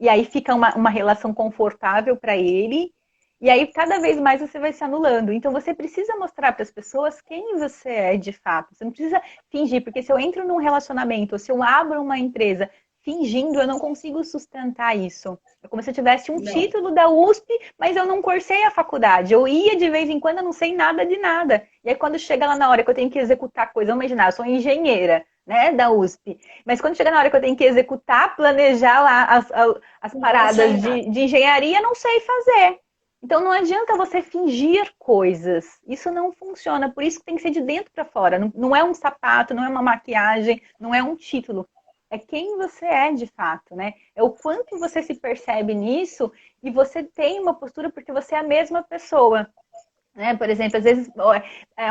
e aí fica uma relação confortável para ele, e aí cada vez mais você vai se anulando. Então você precisa mostrar para as pessoas quem você é de fato. Você não precisa fingir, porque se eu entro num relacionamento, ou se eu abro uma empresa fingindo, eu não consigo sustentar isso. É como se eu tivesse um título da USP, mas eu não cursei a faculdade. Eu ia de vez em quando, eu não sei nada de nada. E aí quando chega lá na hora que eu tenho que executar coisa, vamos imaginar, eu sou engenheira, né, da USP. Mas quando chega na hora que eu tenho que executar, planejar lá as paradas de engenharia, eu não sei fazer. Então não adianta você fingir coisas. Isso não funciona. Por isso que tem que ser de dentro para fora. Não é um sapato, não é uma maquiagem, não é um título. É quem você é de fato, né? É o quanto você se percebe nisso e você tem uma postura porque você é a mesma pessoa. Né? Por exemplo, às vezes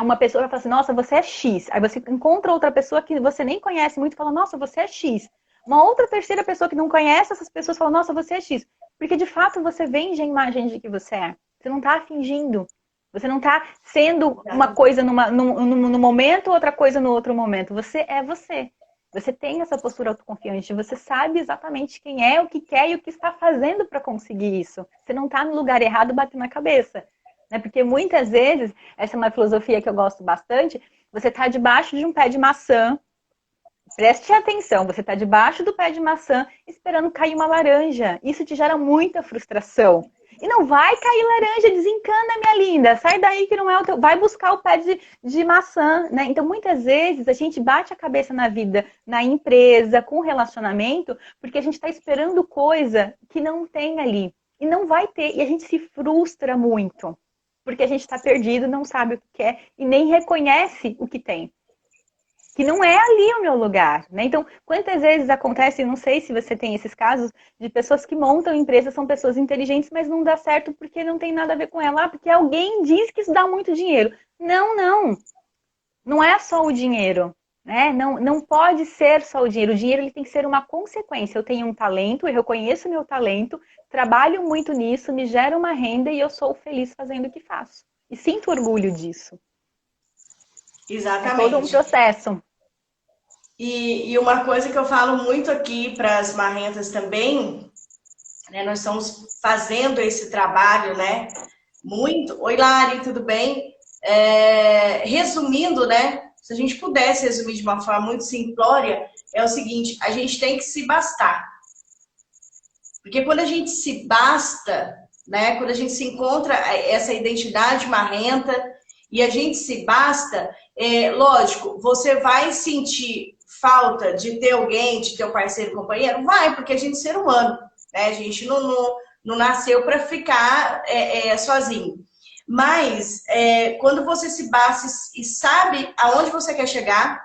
uma pessoa vai falar assim, nossa, você é X. Aí você encontra outra pessoa que você nem conhece muito e fala, nossa, você é X. Uma outra terceira pessoa que não conhece essas pessoas fala, nossa, você é X. Porque de fato você vende a imagem de que você é. Você não está fingindo. Você não está sendo uma coisa no momento, outra coisa no outro momento. Você é você. Você tem essa postura autoconfiante. Você sabe exatamente quem é, o que quer e o que está fazendo para conseguir isso. Você não está no lugar errado batendo na cabeça. Né? Porque muitas vezes, essa é uma filosofia que eu gosto bastante, você está debaixo de um pé de maçã. Preste atenção, você está debaixo do pé de maçã esperando cair uma laranja. Isso te gera muita frustração. E não vai cair laranja, desencana, minha linda. Sai daí que não é o teu... Vai buscar o pé de maçã, né? Então, muitas vezes, a gente bate a cabeça na vida, na empresa, com relacionamento, porque a gente está esperando coisa que não tem ali. E não vai ter. E a gente se frustra muito. Porque a gente está perdido, não sabe o que quer e nem reconhece o que tem. Que não é ali o meu lugar, né? Então, quantas vezes acontece, não sei se você tem esses casos, de pessoas que montam empresas, são pessoas inteligentes, mas não dá certo porque não tem nada a ver com ela, porque alguém diz que isso dá muito dinheiro. Não. Não é só o dinheiro, né? Não pode ser só o dinheiro. O dinheiro ele tem que ser uma consequência. Eu tenho um talento, eu reconheço o meu talento, trabalho muito nisso, me gera uma renda e eu sou feliz fazendo o que faço. E sinto orgulho disso. Exatamente. É todo um processo. E uma coisa que eu falo muito aqui para as marrentas também, né, nós estamos fazendo esse trabalho, né? Muito. Oi, Lari, tudo bem? Resumindo, né? Se a gente pudesse resumir de uma forma muito simplória, é o seguinte: a gente tem que se bastar. Porque quando a gente se basta, né? Quando a gente se encontra essa identidade marrenta e a gente se basta, lógico, você vai sentir falta de ter alguém, de ter um parceiro, companheiro? Vai, porque a gente é ser humano, né? A gente não nasceu para ficar sozinho. Mas quando você se basta e sabe aonde você quer chegar,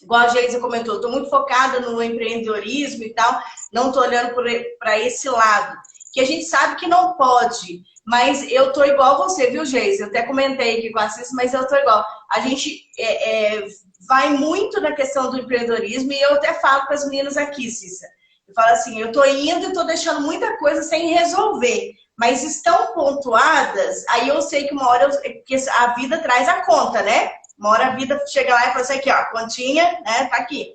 igual a Geisa comentou, estou muito focada no empreendedorismo e tal, não estou olhando para esse lado, que a gente sabe que não pode, mas eu tô igual você, viu, Geisa? Eu até comentei aqui com a Cissa, mas eu tô igual. A gente vai muito na questão do empreendedorismo e eu até falo para as meninas aqui, Cissa. Eu falo assim, eu tô indo e tô deixando muita coisa sem resolver, mas estão pontuadas, aí eu sei que uma hora que a vida traz a conta, né? Uma hora a vida chega lá e fala assim, aqui, ó, a continha, né, tá aqui.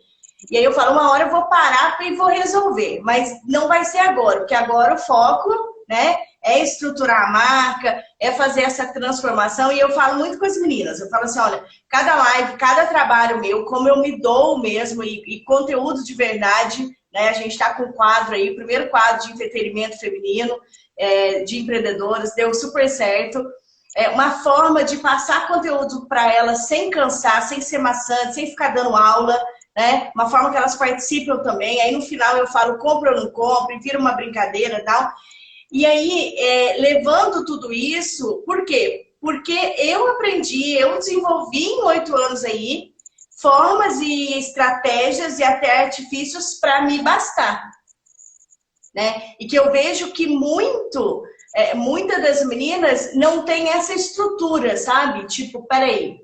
E aí eu falo, uma hora eu vou parar e vou resolver, mas não vai ser agora, porque agora o foco, né, é estruturar a marca, é fazer essa transformação. E eu falo muito com as meninas, eu falo assim, olha, cada live, cada trabalho meu, como eu me dou mesmo e conteúdo de verdade, né, a gente tá com um quadro aí, o primeiro quadro de entretenimento feminino, de empreendedoras, deu super certo. Uma forma de passar conteúdo para elas sem cansar, sem ser maçante, sem ficar dando aula, né? Uma forma que elas participam também. Aí no final eu falo, compra ou não compra, vira uma brincadeira e tal. E aí, levando tudo isso, por quê? Porque eu aprendi, eu desenvolvi em 8 anos aí, formas e estratégias e até artifícios para me bastar, né? E que eu vejo que muitas das meninas não tem essa estrutura, sabe? Tipo, peraí,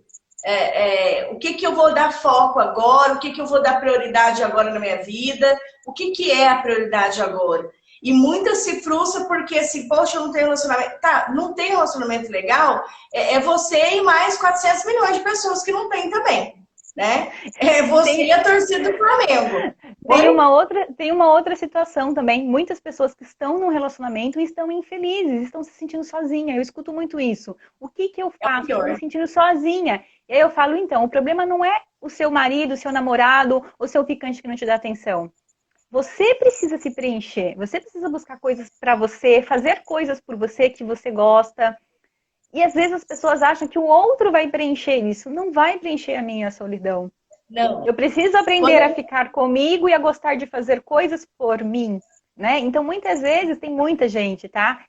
o que eu vou dar foco agora? O que eu vou dar prioridade agora na minha vida? O que é a prioridade agora? E muitas se frustram porque assim, poxa, eu não tenho relacionamento. Tá, não tem relacionamento legal, você e mais 400 milhões de pessoas que não tem também. né? É você e a torcida do Flamengo. Tem uma outra situação também. Muitas pessoas que estão num relacionamento estão infelizes, estão se sentindo sozinhas. Eu escuto muito isso. O que que eu É o faço? Estou me pior. sentindo sozinha. E aí eu falo, então, o problema não é o seu marido, o seu namorado, o seu ficante que não te dá atenção. Você precisa se preencher. Você precisa buscar coisas para você, fazer coisas por você que você gosta. E às vezes as pessoas acham que o outro vai preencher isso. Não vai preencher a minha solidão. Não. Eu preciso aprender a ficar comigo e a gostar de fazer coisas por mim, né? Então, muitas vezes, tem muita gente, tá?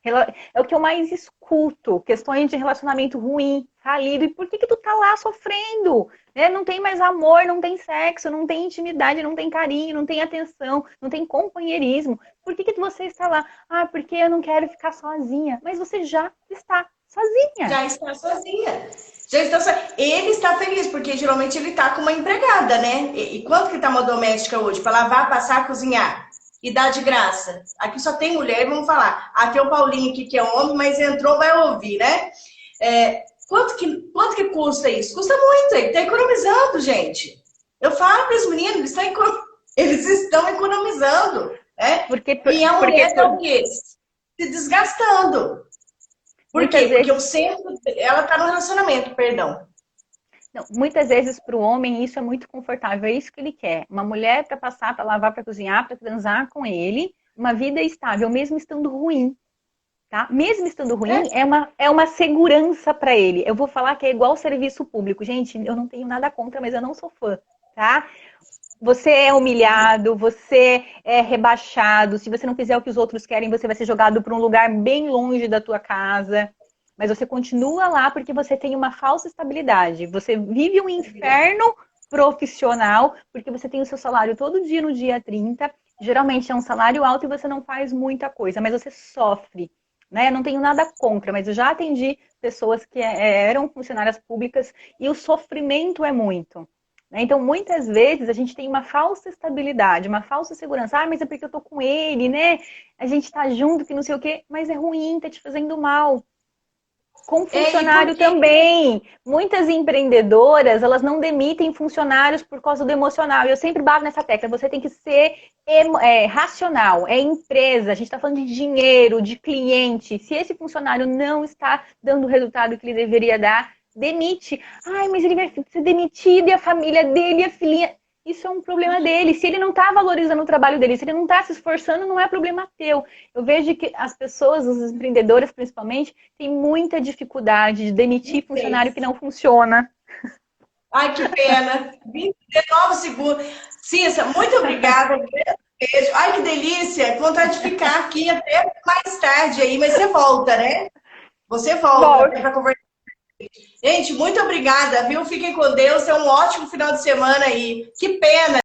É o que eu mais escuto, questões de relacionamento ruim, falido. E por que que tu tá lá sofrendo? Né? Não tem mais amor, não tem sexo, não tem intimidade, não tem carinho, não tem atenção, não tem companheirismo. Por que que você está lá? Ah, porque eu não quero ficar sozinha. Mas você já está sozinha. Já está sozinha. Já está so... Ele está feliz, porque geralmente ele está com uma empregada, né? E quanto que está uma doméstica hoje? Para lavar, passar, cozinhar. E dá de graça. Aqui só tem mulher, vamos falar. Aqui é o Paulinho, aqui, que é homem, mas entrou, vai ouvir, né? Quanto que custa isso? Custa muito. Ele está economizando, gente. Eu falo para os meninos, eles estão economizando. Né? Porque, E a porque mulher está o quê? Se desgastando. Por muitas quê? Porque vezes eu sempre. Ela tá no relacionamento, perdão. Não, muitas vezes para o homem isso é muito confortável, é isso que ele quer. Uma mulher para passar, para lavar, para cozinhar, para transar com ele, uma vida estável, mesmo estando ruim, tá? Mesmo estando É, ruim, é uma segurança para ele. Eu vou falar que é igual serviço público. Gente, eu não tenho nada contra, mas eu não sou fã, tá? Você é humilhado, você é rebaixado. Se você não fizer o que os outros querem, você vai ser jogado para um lugar bem longe da tua casa. Mas você continua lá porque você tem uma falsa estabilidade. Você vive um inferno profissional porque você tem o seu salário todo dia no dia 30. Geralmente é um salário alto e você não faz muita coisa, mas você sofre. Né? Eu não tenho nada contra, mas eu já atendi pessoas que eram funcionárias públicas e o sofrimento é muito. Né? Então, muitas vezes, a gente tem uma falsa estabilidade, uma falsa segurança. Ah, mas é porque eu tô com ele, né? A gente tá junto, que não sei o quê. Mas é ruim, tá te fazendo mal. Com e por funcionário que também. Muitas empreendedoras, elas não demitem funcionários por causa do emocional. E eu sempre bato nessa tecla. Você tem que ser racional. É empresa. A gente está falando de dinheiro, de cliente. Se esse funcionário não está dando o resultado que ele deveria dar, demite. Ai, mas ele vai ser demitido e a família dele, a filhinha... Isso é um problema dele. Se ele não está valorizando o trabalho dele, se ele não está se esforçando, não é problema teu. Eu vejo que as pessoas, os empreendedores principalmente, têm muita dificuldade de demitir funcionário que não funciona. Ai, que pena. 29 segundos. Cissa, muito obrigada. Beijo. Ai, que delícia. Com vontade de ficar aqui até mais tarde aí, mas você volta, né? Você volta Volte. para conversar. Gente, muito obrigada, viu? Fiquem com Deus. É um ótimo final de semana aí. Que pena.